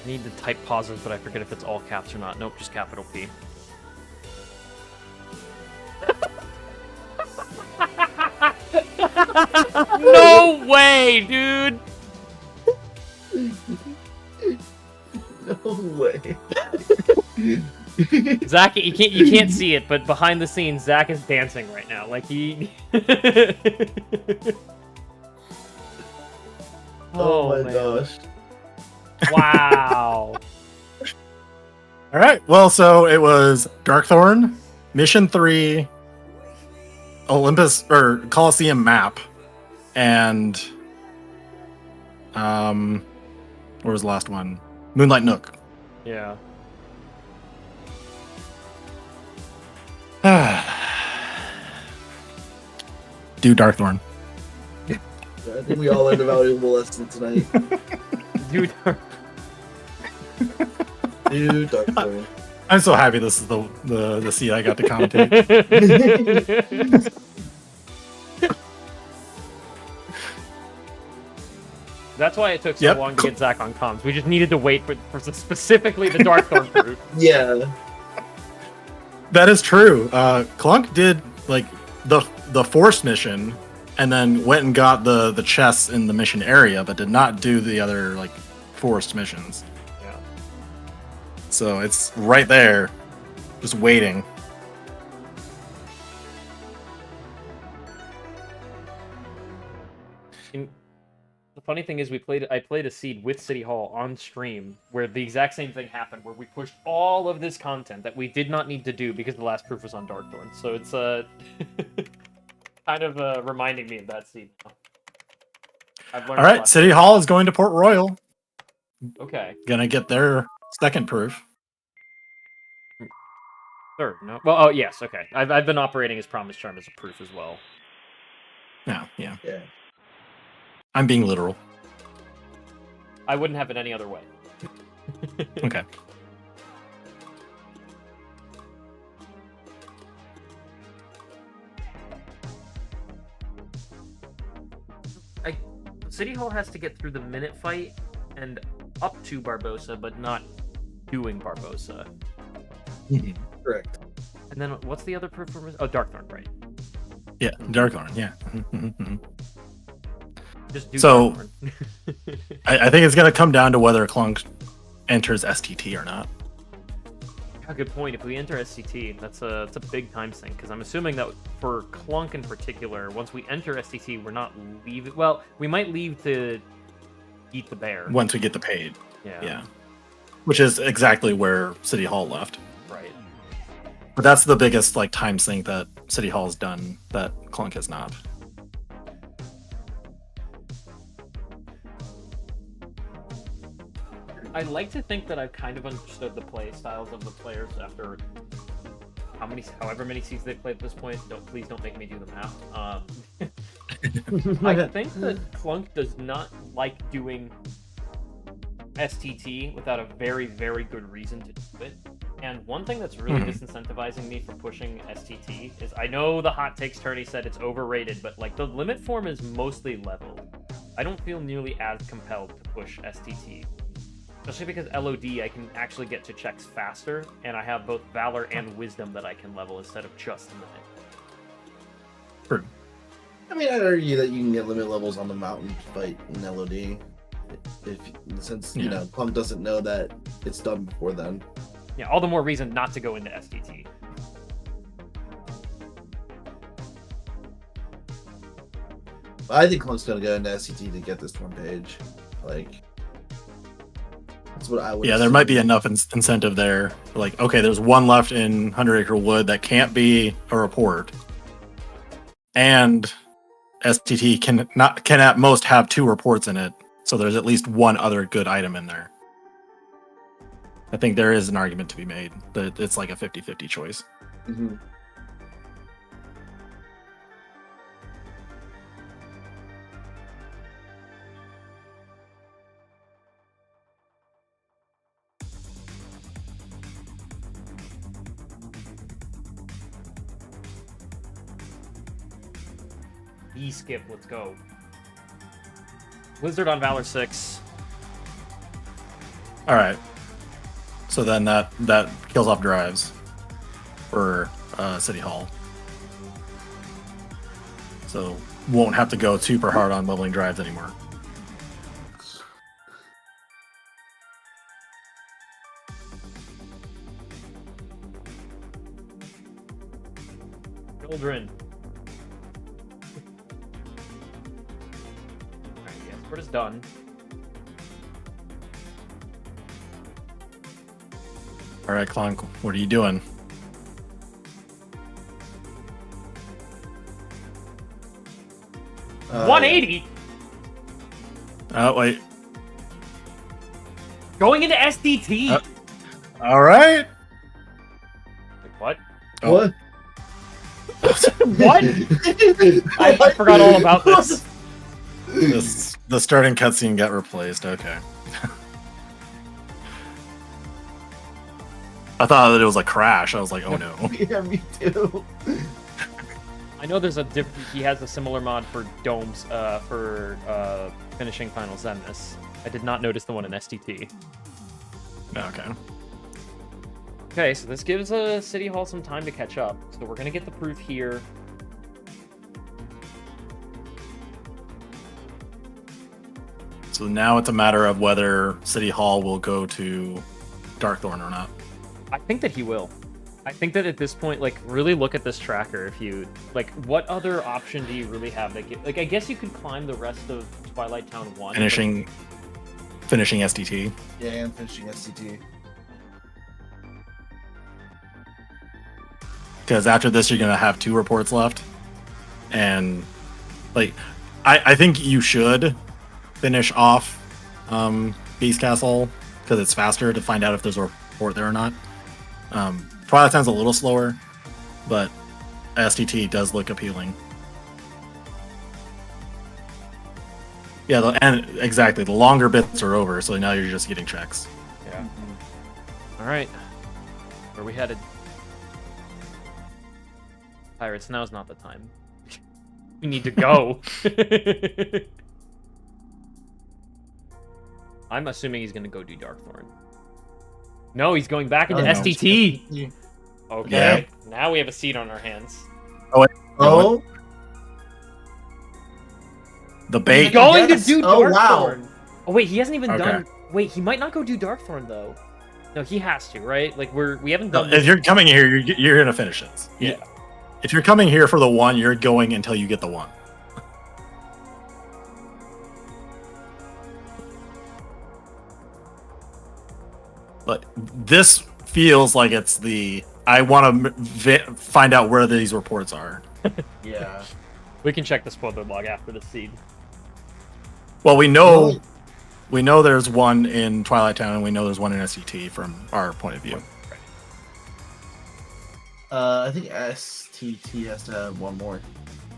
I need to type pauses, but I forget if it's all caps or not. Nope, just capital P. No way, dude! No way. Zach, you can't see it, but behind the scenes, Zach is dancing right now. Like he. Oh my man. gosh. Wow. All right. Well, so it was Darkthorn, Mission 3, Olympus or Coliseum map, and what was the last one? Moonlight Nook. Yeah. Do Darkthorn. I think we all learned a valuable lesson tonight. Dude. Dude, Darkthorn. I'm so happy this is the seat I got to commentate. That's why it took so Yep. long to get Zach on comms. We just needed to wait for specifically the Darkthorn proof. Yeah. That is true. Clunk did like the force mission, and then went and got the chests in the mission area, but did not do the other like forced missions. Yeah. So it's right there, just waiting. The funny thing is, I played a seed with City Hall on stream where the exact same thing happened, where we pushed all of this content that we did not need to do because the last proof was on Darkthorn. So it's kind of reminding me of that seed. I've learned All right, City Hall is going to Port Royal. Okay. Gonna get their second proof. Third, no? Well, oh, yes, okay. I've been operating as Promise Charm as a proof as well. Yeah. Yeah. I'm being literal. I wouldn't have it any other way. Okay. City Hall has to get through the minute fight and up to Barbosa, but not doing Barbosa. Correct. And then what's the other performance? Oh, Darkthorn, right? Yeah, Darkthorn. Yeah. Just do So- Darkthorn. I think it's gonna come down to whether Clunk enters STT or not. Yeah, good point. If we enter SCT, that's a big time sink, because I'm assuming that for Clunk in particular, once we enter SCT, we're not leaving. Well, we might leave to eat the bear. Once we get the paid. Yeah. Yeah. Which is exactly where City Hall left. Right. But that's the biggest like time sink that City Hall's done that Clunk has not. I like to think that I've kind of understood the play styles of the players after however many seasons they've played at this point. Please don't make me do the math. I think that Clunk does not like doing STT without a very, very good reason to do it. And one thing that's really disincentivizing me from pushing STT is, I know the hot takes tourney said it's overrated, but like the limit form is mostly leveled. I don't feel nearly as compelled to push STT. Especially because LOD, I can actually get to checks faster, and I have both Valor and Wisdom that I can level instead of just Limit. True. I mean, I'd argue that you can get limit levels on the mountain fight in LOD. Since you know, Plum doesn't know that it's done before then. Yeah, all the more reason not to go into STT. I think Clunk's gonna go into SCT to get this one page. Like, that's what I would. Yeah, there might be enough incentive there. Like, okay, there's one left in 100 Acre Wood that can't be a report, and STT can at most have 2 reports in it. So there's at least one other good item in there. I think there is an argument to be made that it's like a 50-50 choice. Mm-hmm. E-skip, let's go. Wizard on Valor 6. All right. So then that kills off drives for City Hall. So won't have to go super hard on leveling drives anymore. Children. Alright, yes, we're just done. All right, Clunk, what are you doing? Uh, 180? Oh, wait. Going into SDT? All right. Wait, what? Oh. What? What? I forgot all about this. The starting cutscene got replaced. Okay. I thought that it was a crash. I was like, oh no. Yeah, me too. I know there's he has a similar mod for domes for finishing Final Zenmus. I did not notice the one in STT. Okay. Okay, so this gives City Hall some time to catch up. So we're gonna get the proof here. So now it's a matter of whether City Hall will go to Darkthorn or not. I think that he will. I think that at this point, like, really look at this tracker. If you like, what other option do you really have? Like, I guess you could climb the rest of Twilight Town 1. Finishing STT. Yeah, and finishing SCT. Because after this, you're gonna have 2 reports left, and like, I think you should finish off Beast Castle because it's faster to find out if there's a report there or not. Twilight Town's a little slower, but STT does look appealing. Yeah, and exactly, the longer bits are over, so now you're just getting checks. Yeah. All right. Where are we headed? Pirates, now's not the time. We need to go. I'm assuming he's going to go do Darkthorn. No, he's going back into STT. Yeah. Okay, now we have a seat on our hands. Oh, The bait. He's going Yes. to do Oh, Darkthorn. wow. Oh wait, he hasn't even Okay. done. Wait, he might not go do Darkthorn though. No, he has to, right? Like we haven't done. If you're coming here, you're gonna finish it. Yeah. If you're coming here for the 1, you're going until you get the 1. But this feels like it's the I want to find out where these reports are. yeah. We can check the spoiler log after the seed. Well, we know there's one in Twilight Town, and we know there's one in SCT from our point of view. I think STT has to have one more.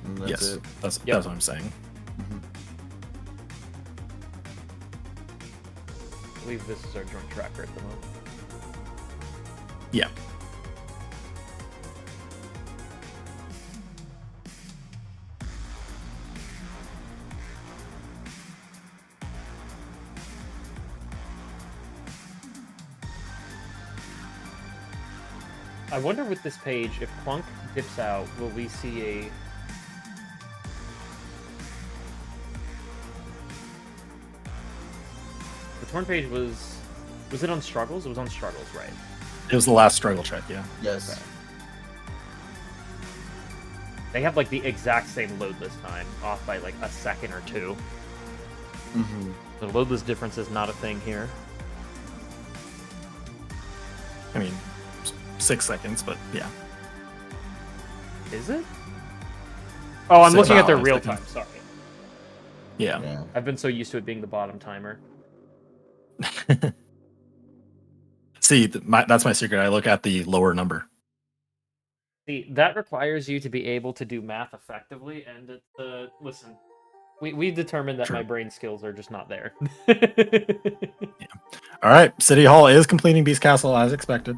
And that's Yes, it. that's Yep. what I'm saying. I believe this is our joint tracker at the moment. Yeah. I wonder with this page, if Clunk dips out, will we see a... The torn page was it on Struggles? It was on Struggles, right? It was the last struggle check, yeah. Yes. Okay. They have like the exact same loadless time, off by like a second or two. Mm-hmm. The loadless difference is not a thing here. I mean, 6 seconds, but yeah. Is it? Oh, I'm 6 looking at their hours, real I think. time, sorry. Yeah. Yeah. I've been so used to it being the bottom timer. See, that's my secret. I look at the lower number. See, that requires you to be able to do math effectively, and listen, we've determined that True. my brain skills are just not there. All right, City Hall is completing Beast Castle as expected.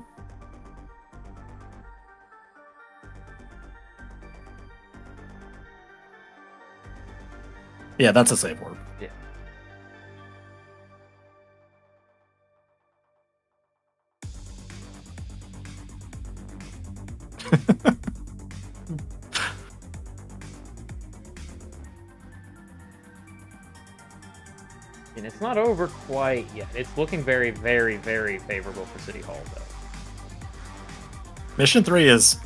Yeah, that's a safe word. Yeah. And it's not over quite yet. It's looking very, very, very favorable for City Hall, though. Mission 3 is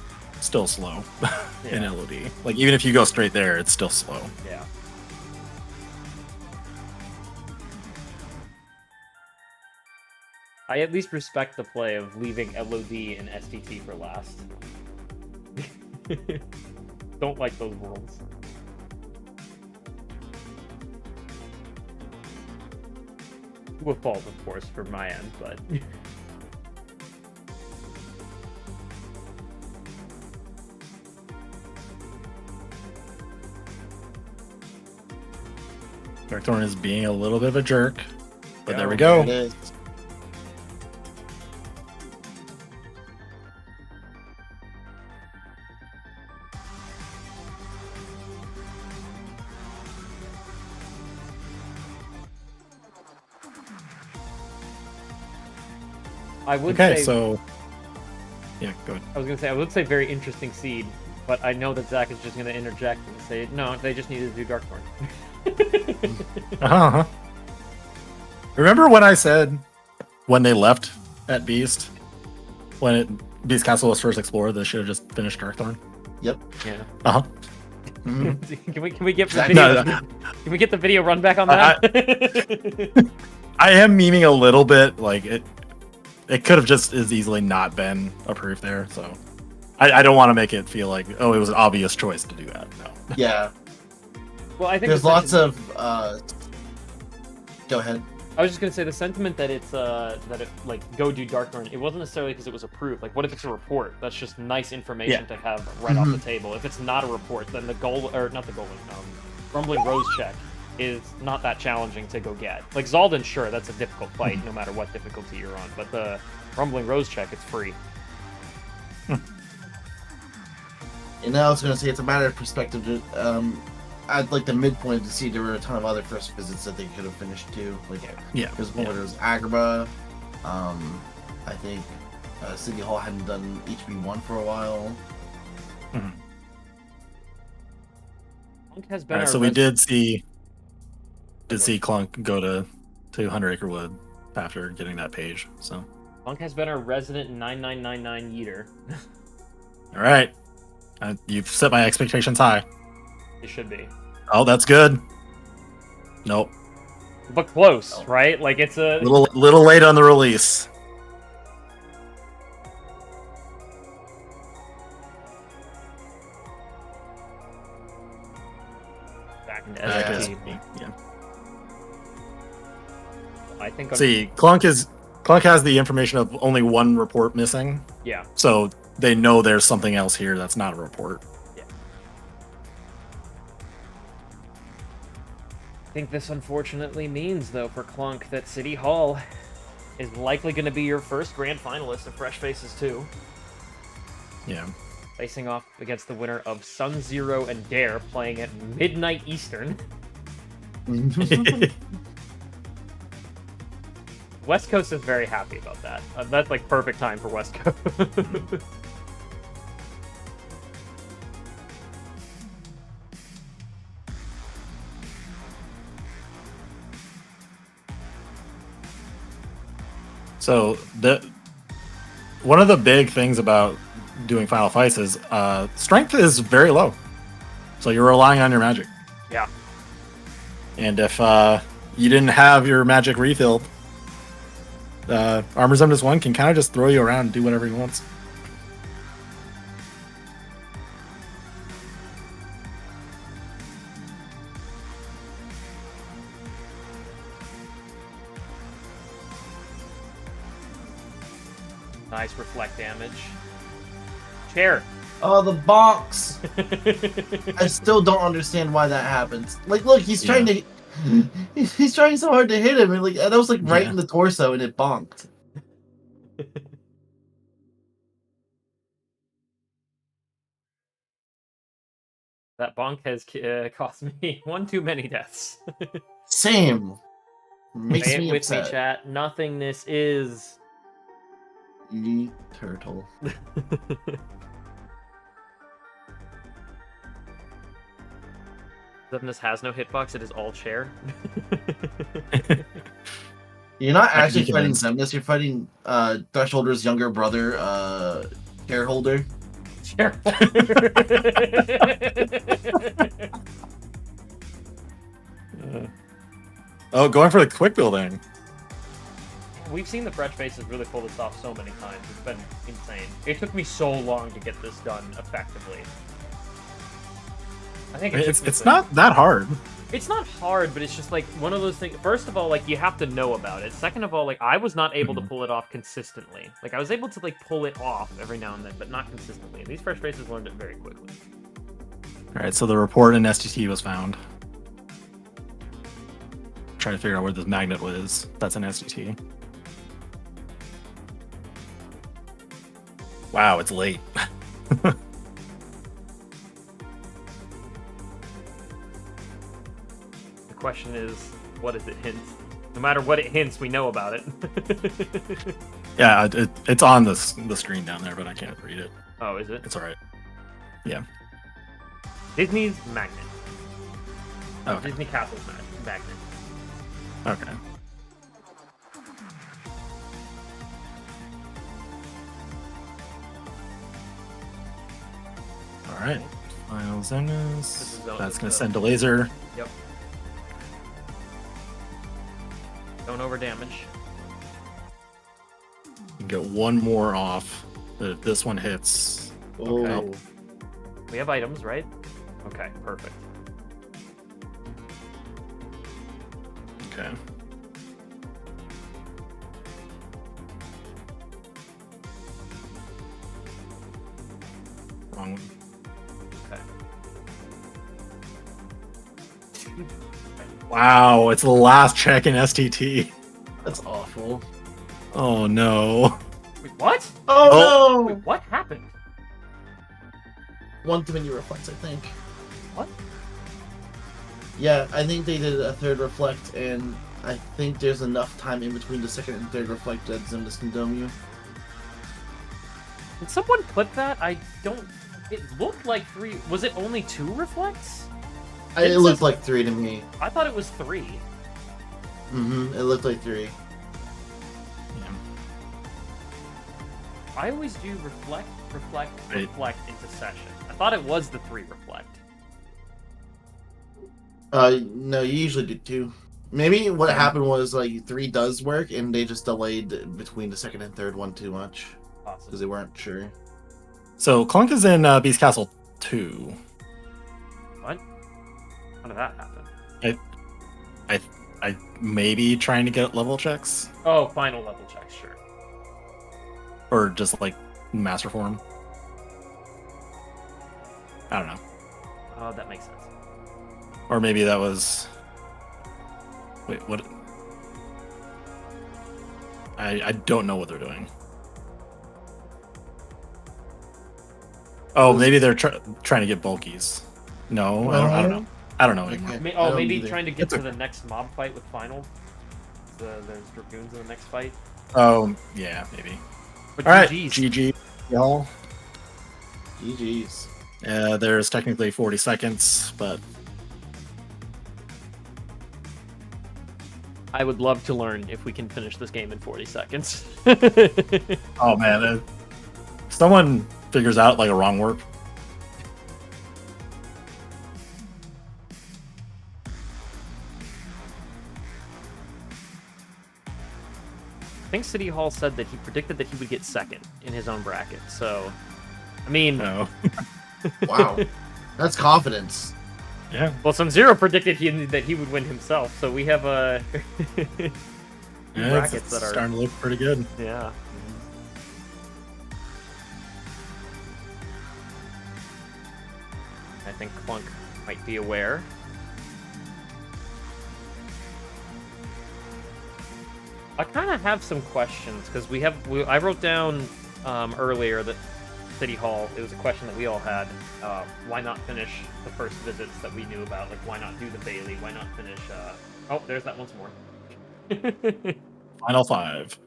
still slow in Yeah. LOD. Like, even if you go straight there, it's still slow. Yeah. I at least respect the play of leaving LOD and STT for last. Don't like those worlds. To a fault, of course, for my end, but... Darkthorn is being a little bit of a jerk, but there we There it go. is. I would Okay, say. so yeah, go ahead. I was gonna say I would say very interesting seed, but I know that Zach is just gonna interject and say no. They just needed to do Darkthorn. Uh-huh. Remember when I said when they left at Beast, when Beast Castle was first explored, they should have just finished Darkthorn? Yep. Yeah. Uh-huh. Mhm. Can we get the Zach- video? No, Can we get the video run back on that? I am memeing a little bit. Like it could have just as easily not been approved there. So I don't want to make it feel like, oh, it was an obvious choice to do that. No. Yeah. Well, I think There's the lots sentiment- of. Go ahead. I was just gonna say the sentiment that it's that it like go do Darkthorn. It wasn't necessarily because it was approved. Like, what if it's a report? That's just nice information to have right off the table. If it's not a report, then the goal or not the goal, Rumbling Rose check is not that challenging to go get. Like Zaldin, sure, that's a difficult fight no matter what difficulty you're on. But the Rumbling Rose check, it's free. And I was going to say it's a matter of perspective. At like the midpoint to see there were a ton of other first visits that they could have finished too. Like Yeah. there's one where there was Agrabah. I think City Hall hadn't done HB1 for a while. Clunk has All been right, our so we res- did see Clunk go to 100 Acre Wood after getting that page. So Clunk has been our resident 9999 Yeeter. all right, you've set my expectations high. It should be. Oh, that's good. Nope, But close, right? Like it's a little late on the release. back into I guess, SFT. yeah. I think See, Clunk has the information of only one report missing, yeah. so they know there's something else here that's not a report. I think this unfortunately means, though, for Clunk, that City Hall is likely going to be your first grand finalist of Fresh Faces 2. Yeah. Facing off against the winner of Sun Zero and Dare, playing at midnight Eastern. West Coast is very happy about that. That's like perfect time for West Coast. So one of the big things about doing final fights is strength is very low, so you're relying on your magic. Yeah. And if you didn't have your magic refilled, Armor Zemnis 1 can kind of just throw you around and do whatever he wants. Nice reflect damage. Chair. Oh, the box! I still don't understand why that happens. Like, look, he's trying to. He's trying so hard to hit him, and like that was like right in the torso, and it bonked. That bonk has cost me one too many deaths. Same. Makes Say it me with upset. me, chat. Nothingness is. Ye turtle. Zemnis has no hitbox. It is all chair. You're not I actually think it fighting is. Zemnis, you're fighting Thresholder's younger brother, Shareholder. Chair. Oh, going for the quick building. We've seen the Fresh Faces really pull this off so many times. It's been insane. It took me so long to get this done effectively. I think It's not that hard. It's not hard, but it's just like one of those things. First of all, like you have to know about it. Second of all, like I was not able to pull it off consistently. Like I was able to like pull it off every now and then, but not consistently. These Fresh Faces learned it very quickly. All right, so the report in STT was found. Trying to figure out where this magnet was. That's an STT. Wow, it's late. The question is, what does it hint? No matter what it hints, we know about it. Yeah, it's on the screen down there, but I can't read it. Oh, is it? It's all right. Disney's Magnet. Okay. Disney Castle's Magnet. Okay. All right. Final zones. That's going to send a laser. Yep. Going over damage. You can get one more off. If this one hits. Oh. Okay. We have items, right? Okay, perfect. Okay. Wrong one. Okay. Wow, it's the last check in STT. That's awful. Oh no. Wait, what? Oh, Wait, what happened? One too many reflects, I think. What? Yeah, I think they did a third reflect, and I think there's enough time in between the second and third reflect that Zimdas can dome you. Did someone clip that? I don't. It looked like 3. Was it only 2 reflects? It looked like 3 to me. I thought it was 3. It looked like 3. Yeah. I always do reflect, reflect, Right. reflect into session. I thought it was the 3 reflect. No, you usually do 2. Maybe what happened was like 3 does work, and they just delayed between the second and third one too much because Awesome. they weren't sure. So Clunk is in Beast Castle 2. What? How did that happen? I maybe trying to get level checks. Oh, final level check, sure. Or just like master form. I don't know. Oh, that makes sense. Or maybe that was. Wait, what? I don't know what they're doing. Oh, maybe they're trying to get bulkies. No, I don't know. I don't know anymore. Okay. I Oh, don't maybe either. trying to get It's to the next mob fight with final. There's dragoons in the next fight. Oh, yeah, maybe. But All right, GG's. GG, y'all. GG's. There's technically 40 seconds, but I would love to learn if we can finish this game in 40 seconds. oh man, if someone figures out like a wrong warp. I think City Hall said that he predicted that he would get second in his own bracket. So, I mean, No. Wow, that's confidence. Yeah. well, Sub-Zero predicted that he would win himself. So we have a Yeah, brackets it's that are starting to look pretty good. yeah. I think Clunk might be aware. I kind of have some questions because I wrote down earlier that City Hall. It was a question that we all had. Why not finish the first visits that we knew about? Like, why not do the Bailey? Why not finish? Oh, there's that once more. Final 5.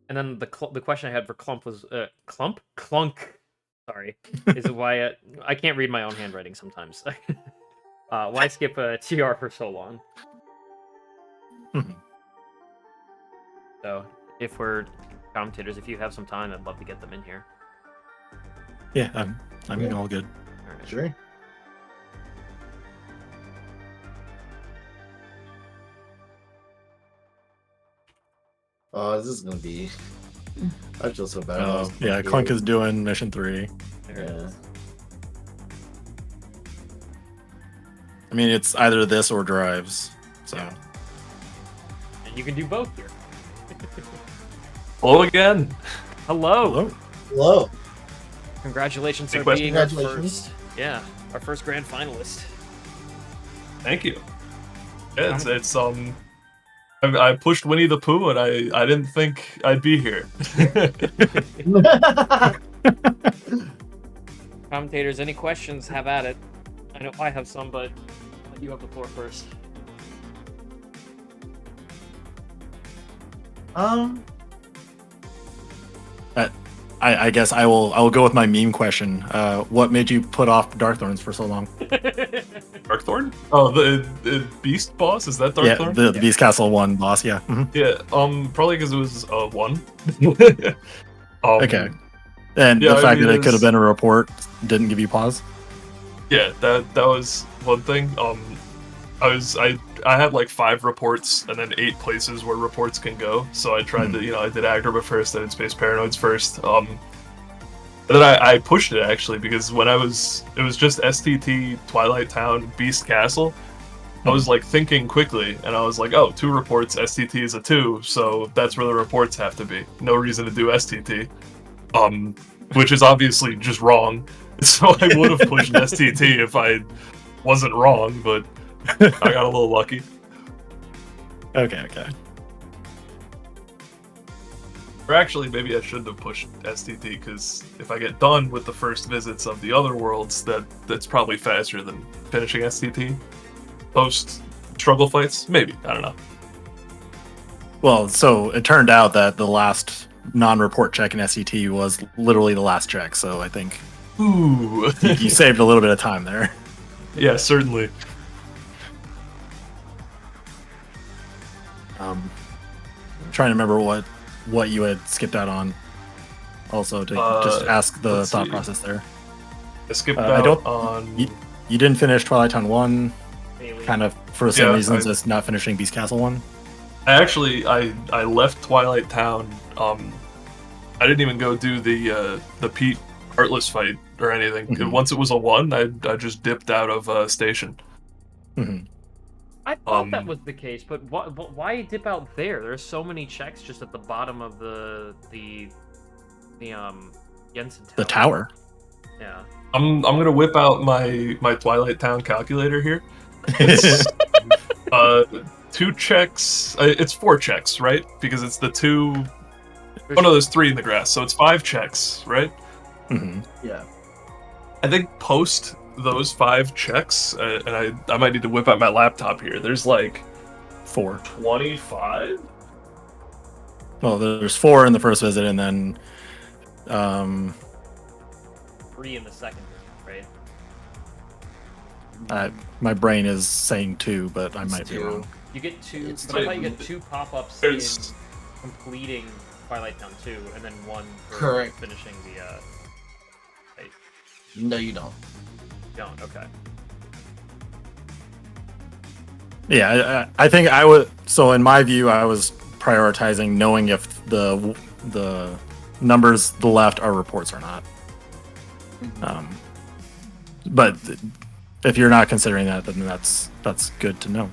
And then the question I had for Clump was Clunk. Sorry, is why I can't read my own handwriting sometimes. Why skip a TR for so long? So, if we're commentators, if you have some time, I'd love to get them in here. Yeah, I'm all good. All right. Sure. Oh, this is gonna be. I feel so bad. Oh, yeah, Clunk is doing mission 3. There it Yeah. is. I mean, it's either this or drives. So And you can do both here. Hello again. Hello. hello. Hello. Congratulations Big on question. being our Congratulations. first. Yeah, our first grand finalist. Thank you. Yeah, it's I pushed Winnie the Pooh and I didn't think I'd be here. Commentators, any questions? Have at it. I know I have some, but you have the floor first. I guess I will go with my meme question. What made you put off Darkthorns for so long? Darkthorn? Oh, the Beast boss? Is that Darkthorn? The Beast Castle 1 boss, yeah. Mhm. Yeah, probably because it was 1. Okay. And yeah, the fact that it could have there's- been a report didn't give you pause? Yeah, that was one thing. I had like 5 reports and then 8 places where reports can go. So I tried to, I did Agrabah first, then Space Paranoids first. And then I pushed it actually because when it was just STT, Twilight Town, Beast Castle. I was like thinking quickly, and I was like, oh, 2 reports, STT is a 2, so that's where the reports have to be. No reason to do STT. Which is obviously just wrong. So I would have pushed STT if I wasn't wrong, but I got a little lucky. Okay. Or actually, maybe I shouldn't have pushed STT, because if I get done with the first visits of the other worlds, that's probably faster than finishing STT. Post struggle fights? Maybe. I don't know. Well, so it turned out that the last non-report check in SCT was literally the last check, so I think Ooh. you saved a little bit of time there. Yeah, certainly. I'm trying to remember what you had skipped out on. Also, to just ask the let's thought see. process there. I skipped I out don't- on... You didn't finish Twilight Town 1, Alien. kind of for the same Yeah, reasons as not finishing Beast Castle 1. I left Twilight Town. I didn't even go do the Pete Heartless fight or anything. Mhm. Once it was a 1, I just dipped out of station. Mhm. I thought that Um, was the case, but why dip out there? There's so many checks just at the bottom of the Jensen Tower. The tower. Yeah. I'm gonna whip out my Twilight Town calculator here. It's 2 checks. It's 4 checks, right? Because it's the 2. Oh no, there's 3 in the grass, so it's 5 checks, right? Hmm. Yeah. I think post those 5 checks, and I might need to whip out my laptop here. There's like 4. 25. Well, there's 4 in the first visit, and then 3 in the second, right? my brain is saying 2, but I It's might be 2. wrong. You get 2, It's but I two. thought you get 2 pop-ups in There's completing Twilight Town 2, and then 1 for Correct. finishing the fight. No, you don't. Don't, okay. Yeah, I think I would. So in my view, I was prioritizing knowing if the numbers to the left are reports or not. But if you're not considering that, then that's good to know.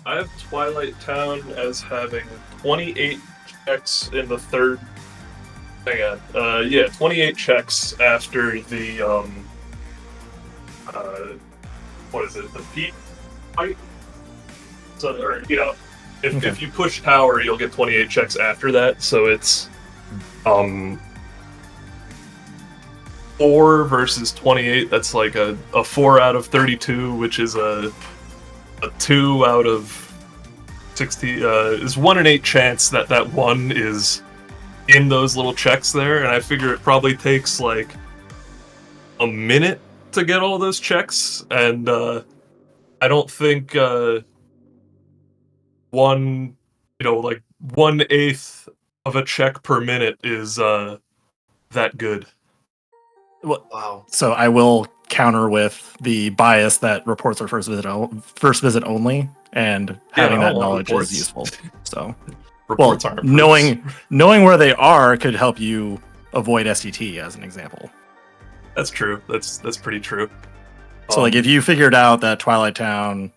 I have Twilight Town as having 28 checks in the third. Hang on. Yeah, 28 checks after the what is it? The Pete fight. So, or, if you push tower, you'll get 28 checks after that. So it's 4 versus 28. That's like a 4 out of 32, which is a 2 out of 60. Is 1 in 8 chance that 1 is in those little checks there, and I figure it probably takes like a minute to get all those checks, and I don't think 1, like 1/8 of a check per minute is that good. Wow. So I will counter with the bias that reports are first visit only, and having I that don't want knowledge reports. is useful. So Reports aren't knowing proofs. where they are could help you avoid STT, as an example. That's true. That's pretty true. So like if you figured out that Twilight Town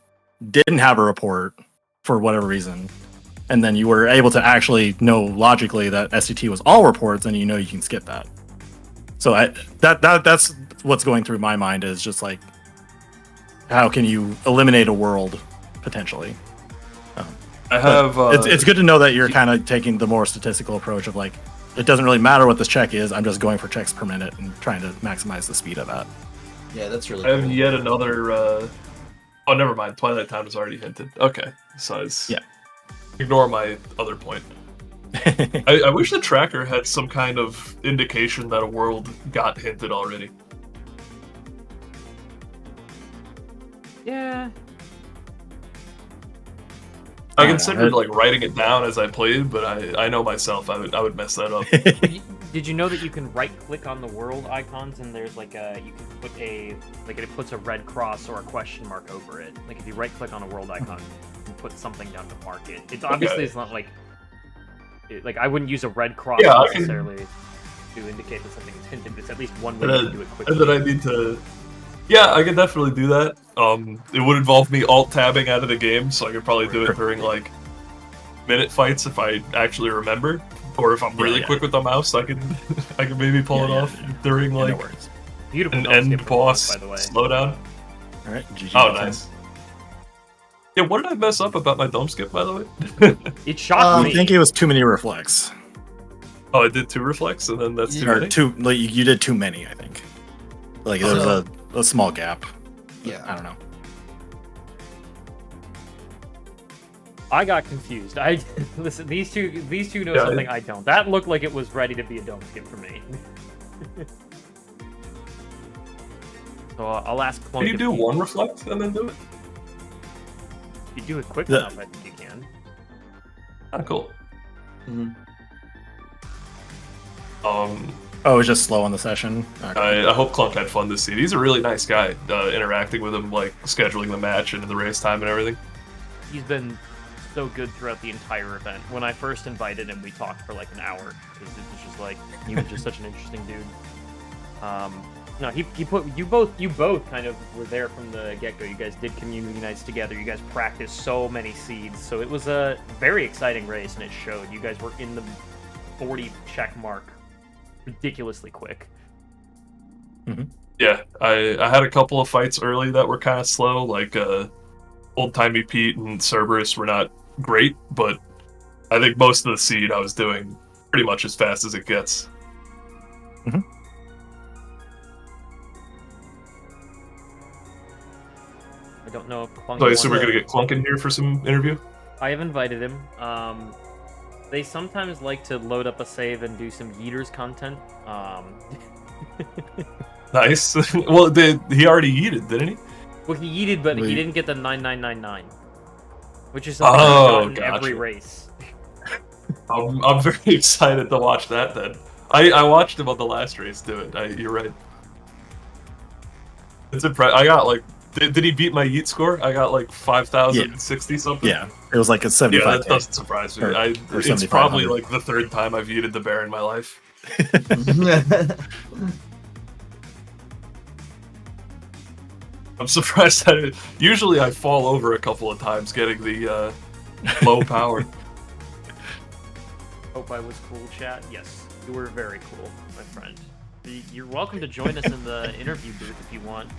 didn't have a report for whatever reason, and then you were able to actually know logically that STT was all reports, then you can skip that. So that's what's going through my mind, is just like, how can you eliminate a world potentially? I have It's good to know that you're kind of taking the more statistical approach of like, it doesn't really matter what this check is. I'm just going for checks per minute and trying to maximize the speed of that. Yeah, that's really I have cool. yet another Oh, never mind. Twilight Town was already hinted. Okay, so it's Yeah. Ignore my other point. I wish the tracker had some kind of indication that a world got hinted already. Yeah. I Yeah, considered like writing it down as I played, but I know myself I would mess that up. Did you know that you can right-click on the world icons and there's like you can put it puts a red cross or a question mark over it. Like if you right-click on a world icon, you can put something down to mark it. It's obviously it's not like I wouldn't use a red cross necessarily to indicate that something is hinted. It's at least one way to do it quickly. And then I need to. Yeah, I could definitely do that. It would involve me alt-tabbing out of the game, so I could probably do it during, like, minute fights if I actually remember. Or if I'm really quick with the mouse, I can maybe pull it off during, like, Beautiful an end boss by the way. slowdown. Alright, GG. Oh, nice. Yeah, what did I mess up about my dome skip, by the way? It shocked me. I think it was too many reflex. Oh, I did 2 reflex, and then that's too Or many? like, you did too many, I think. Like, there was a small gap. Yeah. I don't know. I got confused. Listen. These two know Yeah, something I don't. That looked like it was ready to be a dome skip for me. So I'll ask ClunKCC. Can you do 1 reflect and then do it? If you do it quick enough, I think you can. Ah, cool. Mhm. Oh, it was just slow on the session. Okay. I hope Clunk had fun this season. He's a really nice guy. Interacting with him, like scheduling the match and the race time and everything. He's been so good throughout the entire event. When I first invited him, we talked for like an hour because it was just like he was just such an interesting dude. No, he put you both kind of were there from the get-go. You guys did community nights together. You guys practiced so many seeds, so it was a very exciting race, and it showed. You guys were in the 40 check mark ridiculously quick. Yeah, I had a couple of fights early that were kind of slow, like Old Timey Pete and Cerberus were not great, but I think most of the seed I was doing pretty much as fast as it gets. I don't know if Clunk So I assume we're gonna get Clunk in here for some interview? I have invited him. They sometimes like to load up a save and do some Yeeters content. Nice. Well, he already yeeted, didn't he? Well, he yeeted, but he Wait. didn't get the 9999, which is something I've gotten in every gotcha. race. I'm very excited to watch that then. I watched him on the last race do it. You're right. It's impressive. I got like, did he beat my yeet score? I got like 5,060 something. Yeah, it was like a 75. Yeah, that doesn't surprise me. Or It's probably 7,500. like the 3rd time I've yeeted the bear in my life. I'm surprised that usually I fall over a couple of times getting the low power. Hope I was cool, chat. Yes, you were very cool, my friend. You're welcome to join us in the interview booth if you want.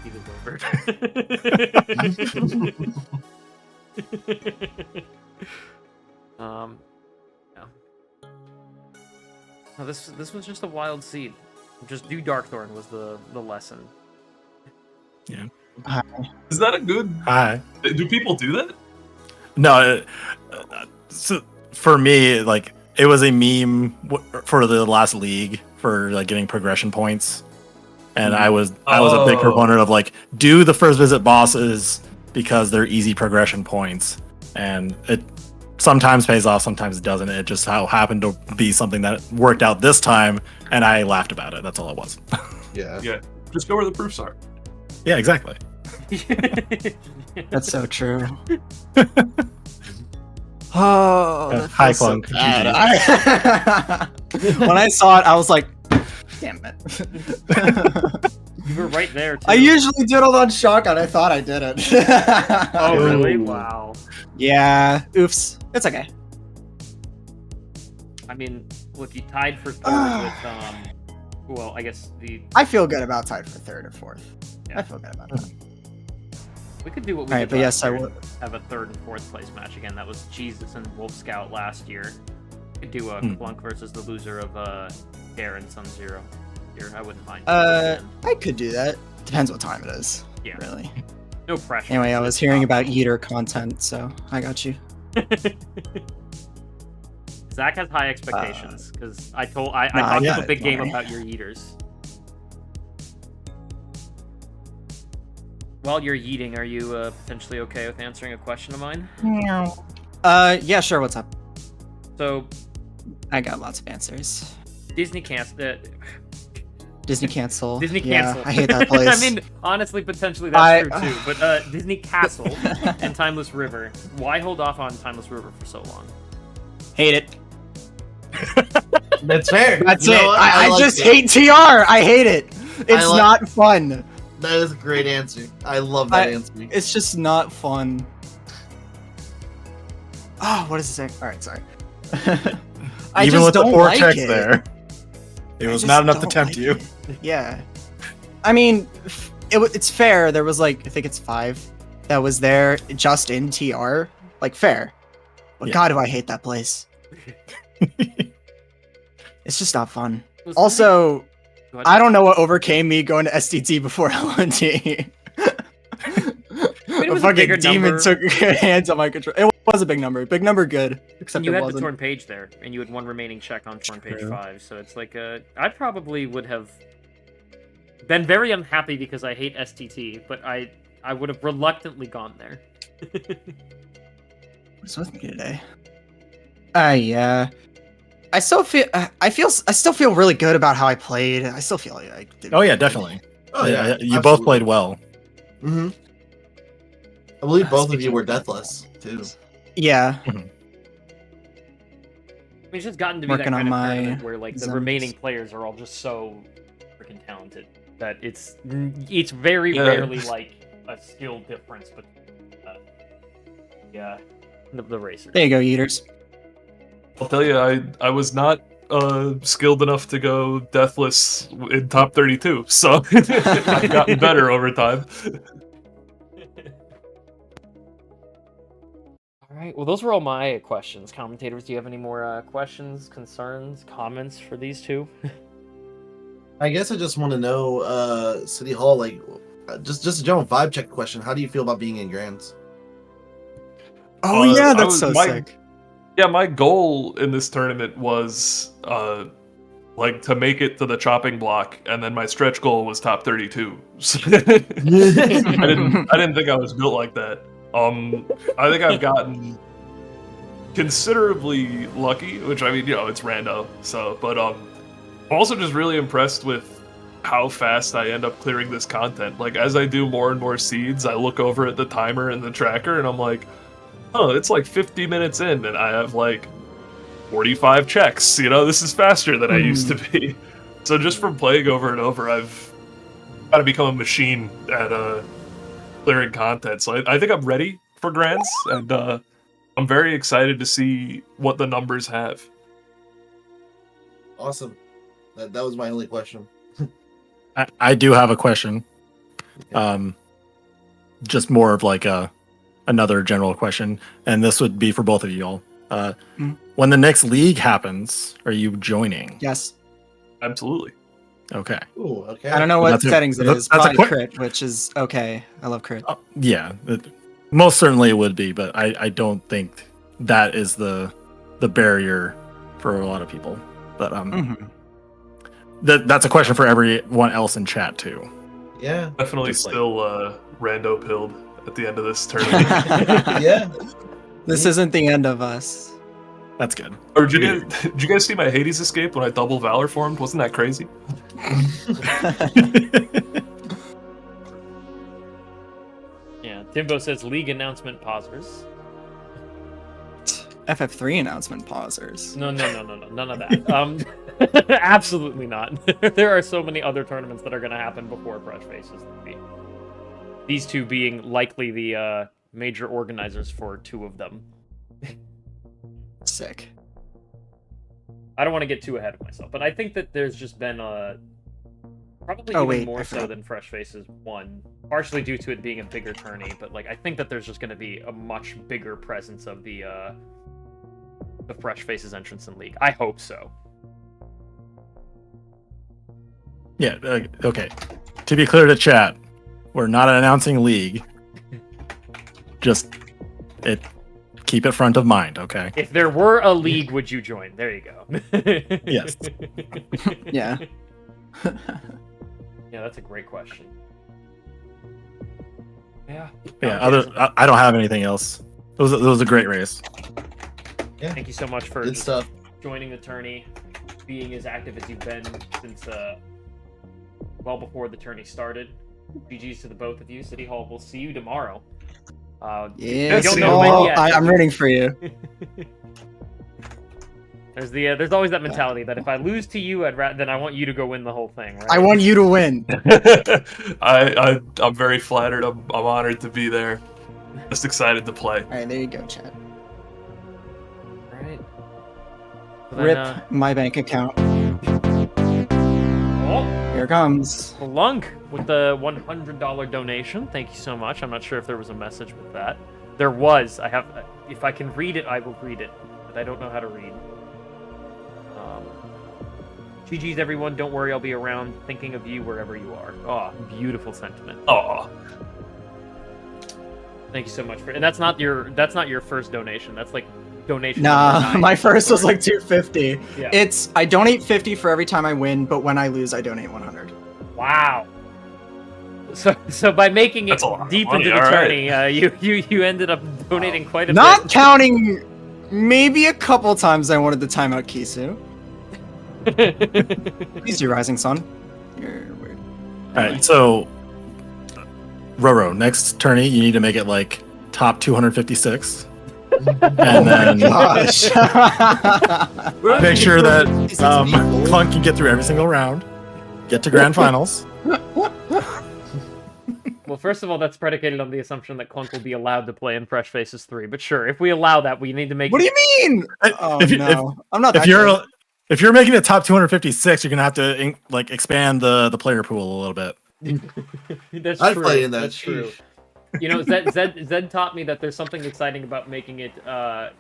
He was over. Yeah. No, this was just a wild seed. Just do Darkthorn was the lesson. Is that a good? Hi. Do people do that? No, so for me, like, it was a meme for the last league for like getting progression points, and I was a big proponent of like, do the first visit bosses because they're easy progression points, and it sometimes pays off, sometimes it doesn't. It just happened to be something that worked out this time, and I laughed about it. That's all it was. Yeah. Yeah. Just go where the proofs are. Yeah, exactly. That's so true. Oh, that Hi, feels so Clunk. bad. When I saw it, I was like, damn it. You were right there, too. I usually do it on shotgun. I thought I did it. Oh, really? Ooh. Wow. Yeah. Oops. It's okay. I mean, look, you tied for third with, well, I guess the... I feel good about tied for third or fourth. Yeah. I feel good about that. We could do what we Alright, did but yes, last I year would. and have a 3rd and 4th place match again. That was Jesus and Wolf Scout last year. We could do a Clunk versus the loser of Air and Sun Zero. Here, I wouldn't mind. I could do that. Depends what time it is. Yeah. Really. No pressure. Anyway, I It's was just hearing about optional. Eater content, so I got you. Zach has high expectations because I nah, talked I up got a it, big don't game worry. about your eaters. While you're eating, are you potentially okay with answering a question of mine? Yeah, sure. What's up? So I got lots of answers. Disney cancel. Disney cancel. Disney Yeah, cancel. I hate that place. I mean, honestly, potentially that's I- true too. But Disney Castle and Timeless River. Why hold off on Timeless River for so long? hate it. That's fair. That's You know it. what? I like just that. hate TR. I hate it. It's like- not fun. That is a great answer. I love that answer. It's just not fun. Oh, what does it say? All right, sorry. I Even just with the don't 4 like checks it. there, it I was just not enough to don't tempt like you. it. Yeah. I mean, it's fair. There was like, I think it's 5 that was there just in TR. Like, fair. But Yeah. God, do I hate that place. It's just not fun. Was Also, Go ahead. I don't know what overcame me going to STT before LNT. it A was a bigger fucking demon number. took hands on my control. It was a big number. Big number good. Except And you it had wasn't. the torn page there, and you had 1 remaining check on torn page True. 5. So it's like I probably would have been very unhappy because I hate STT, but I would have reluctantly gone there. What's with me today? Yeah. I still feel really good about how I played. I still feel like I did. Oh yeah, definitely. Oh yeah, you both played well. Mm-hmm. I believe both of you Speaking were of- deathless too. Yeah. I mean, it's just gotten to be Working that kind on of my tournament where like the Zems. remaining players are all just so freaking talented that it's very Yeah. rarely like a skill difference between the racers. There you go, Eaters. I'll tell you, I was not skilled enough to go deathless in top 32, so I've gotten better over time. All right. Well, those were all my questions. Commentators, do you have any more questions, concerns, comments for these two? I guess I just want to know, City Hall, like, just a general vibe check question. How do you feel about being in Grands? Oh I yeah, that's was- so my- sick. Yeah, my goal in this tournament was like to make it to the chopping block, and then my stretch goal was top 32. So I didn't think I was built like that. I think I've gotten considerably lucky, which I mean, you know, it's rando. So, but I'm also just really impressed with how fast I end up clearing this content. Like as I do more and more seeds, I look over at the timer and the tracker, and I'm like, oh, it's like 50 minutes in, and I have like 45 checks. You know, this is faster than I used to be. So just from playing over and over, I've got to become a machine at clearing content. So I think I'm ready for Grands, and I'm very excited to see what the numbers have. Awesome. That was my only question. I do have a question. Okay. Just more of like another general question, and this would be for both of you all. When the next league happens, are you joining? Yes. Absolutely. Okay. Ooh, okay. I don't know what That's a- settings it that's- is. that's a Probably quick- crit, which is okay. I love crit. Yeah, most certainly it would be, but I don't think that is the barrier for a lot of people. But Mhm. that's a question for everyone else in chat too. Yeah. Definitely Just like- still rando pilled at the end of this tournament. Yeah. This isn't the end of us. That's good. Or did you guys see my Hades escape when I double Valor formed? Wasn't that crazy? Yeah. Timbo says league announcement pausers. FF3 announcement pausers. No, none of that. Absolutely not. There are so many other tournaments that are going to happen before Fresh Faces. These two being likely the major organizers for 2 of them. Sick. I don't want to get too ahead of myself, but I think that there's just been Probably Oh, even wait, more I so forgot. than Fresh Faces 1, partially due to it being a bigger tourney, but like I think that there's just going to be a much bigger presence of the Fresh Faces entrance in League. I hope so. Yeah. Okay. To be clear to chat, we're not announcing League. Just keep it front of mind. Okay. If there were a league, would you join? There you go. Yes. Yeah. Yeah, that's a great question. Yeah. Yeah. I don't have anything else. It was a great race. Yeah. Thank you so much for Good stuff. joining the tourney, being as active as you've been since well before the tourney started. GG's to the both of you. City Hall, we'll see you tomorrow. Yeah, we don't City know Hall. when yet. I'm rooting for you. There's always that mentality that if I lose to you, then I want you to go win the whole thing, right? I want you to win. I'm very flattered. I'm honored to be there. Just excited to play. All right, there you go, chat. Right. So then, Rip my bank account. oh, Here it comes. Lunk with the $100 donation. Thank you so much. I'm not sure if there was a message with that. There was. If I can read it, I will read it, but I don't know how to read. GG's everyone. Don't worry, I'll be around. Thinking of you wherever you are. Oh, beautiful sentiment. Aw. Thank you so much for. And that's not your first donation. That's like donation. Nah, number 9. my first was like 250. Yeah. I donate 50 for every time I win, but when I lose, I donate 100. Wow. So by making it That's a lot of deep money, into the all right. tourney, you ended up donating quite a Not bit. counting maybe a couple times I wanted to time out Kisu. Please do, Rising Sun. You're weird. All right. So, Roro, next tourney, you need to make it like top 256, and then Gosh. make sure that 56 people. Clunk can get through every single round, get to grand finals. Well, first of all, that's predicated on the assumption that Clunk will be allowed to play in Fresh Faces 3. But sure, if we allow that, we need to make. What do you mean? Oh, If you- no. I'm not If that good. you're making it top 256, you're gonna have to expand the player pool a little bit. That's I'd true. play in that. That's true. Sheesh. You know, Zed taught me that there's something exciting about making it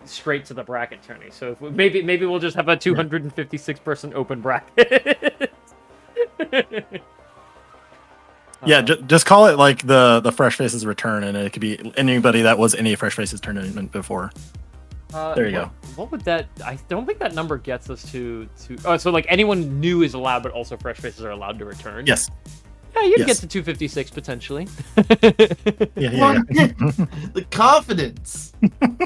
straight to the bracket tourney. So if maybe we'll just have a 256 person open bracket. Yeah, just call it like the Fresh Faces return, and it could be anybody that was in a Fresh Faces tournament before. There you go. What would that? I don't think that number gets us to. Oh, so like anyone new is allowed, but also Fresh Faces are allowed to return. Yes. Yeah, you'd Yes. get to 256 potentially. Yeah. The confidence.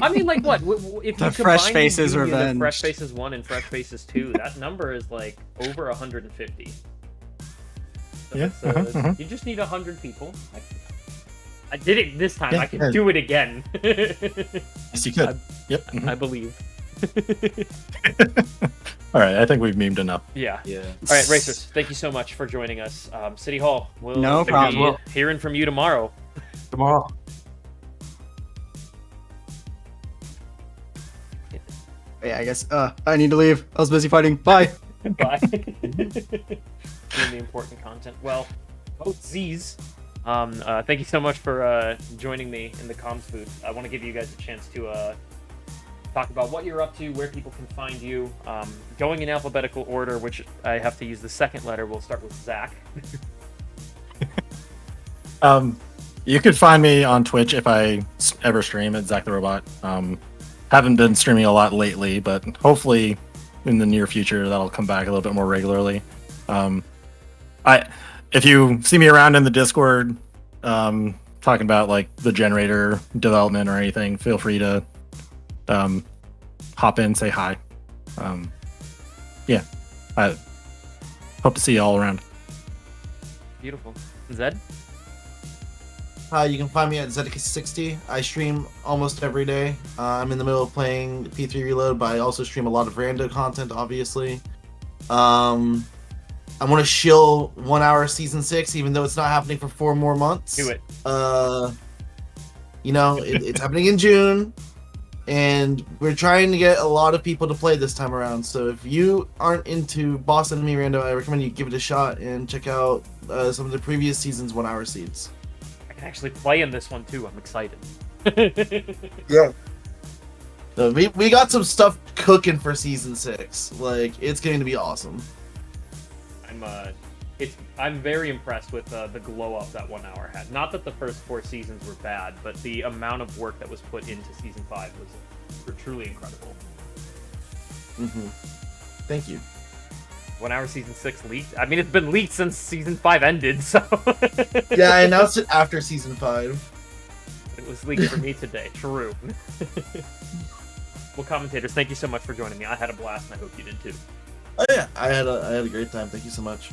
I mean, like what? If The you Fresh combine Faces the union of revenge. Fresh Faces 1 and Fresh Faces 2, that number is like over 150. So Yeah, that's, you just need 100 people. I did it this time. Yeah, I can yeah. do it again. Yes, you could. Yep. mhm. I believe. All right, I think we've memed enough. Yeah. Yeah. All right, racers. Thank you so much for joining us. City Hall. We'll No be problem. hearing from you tomorrow. Tomorrow. Yeah, I guess. I need to leave. I was busy fighting. Bye. Bye. Doing the important content. Well, both Z's. Thank you so much for joining me in the comms booth. I want to give you guys a chance to talk about what you're up to, where people can find you. Going in alphabetical order, which I have to use the second letter. We'll start with Zach. You could find me on Twitch if I ever stream at Zach the Robot. Haven't been streaming a lot lately, but hopefully in the near future that'll come back a little bit more regularly. If you see me around in the Discord talking about like the generator development or anything, feel free to hop in, say hi. Yeah, I hope to see you all around. Beautiful. Zed? Hi, you can find me at Zedicus60. I stream almost every day. I'm in the middle of playing P3 Reload, but I also stream a lot of rando content, obviously. I want to shill 1 hour season 6, even though it's not happening for 4 more months. Do it. You know, it's happening in June. and we're trying to get a lot of people to play this time around. So if you aren't into Boss Enemy Random, I recommend you give it a shot and check out some of the previous season's 1 hour seeds. I can actually play in this one too. I'm excited. Yeah. So we got some stuff cooking for season 6. Like, it's going to be awesome. I'm very impressed with the glow up that 1 hour had. Not that the first 4 seasons were bad, but the amount of work that was put into season 5 were truly incredible. Mm-hmm. Thank you. 1 hour season 6 leaked. I mean, it's been leaked since season 5 ended, so. Yeah, I announced it after season 5. It was leaked for me today. True. Well, commentators, thank you so much for joining me. I had a blast, and I hope you did too. Oh yeah, I had a great time. Thank you so much.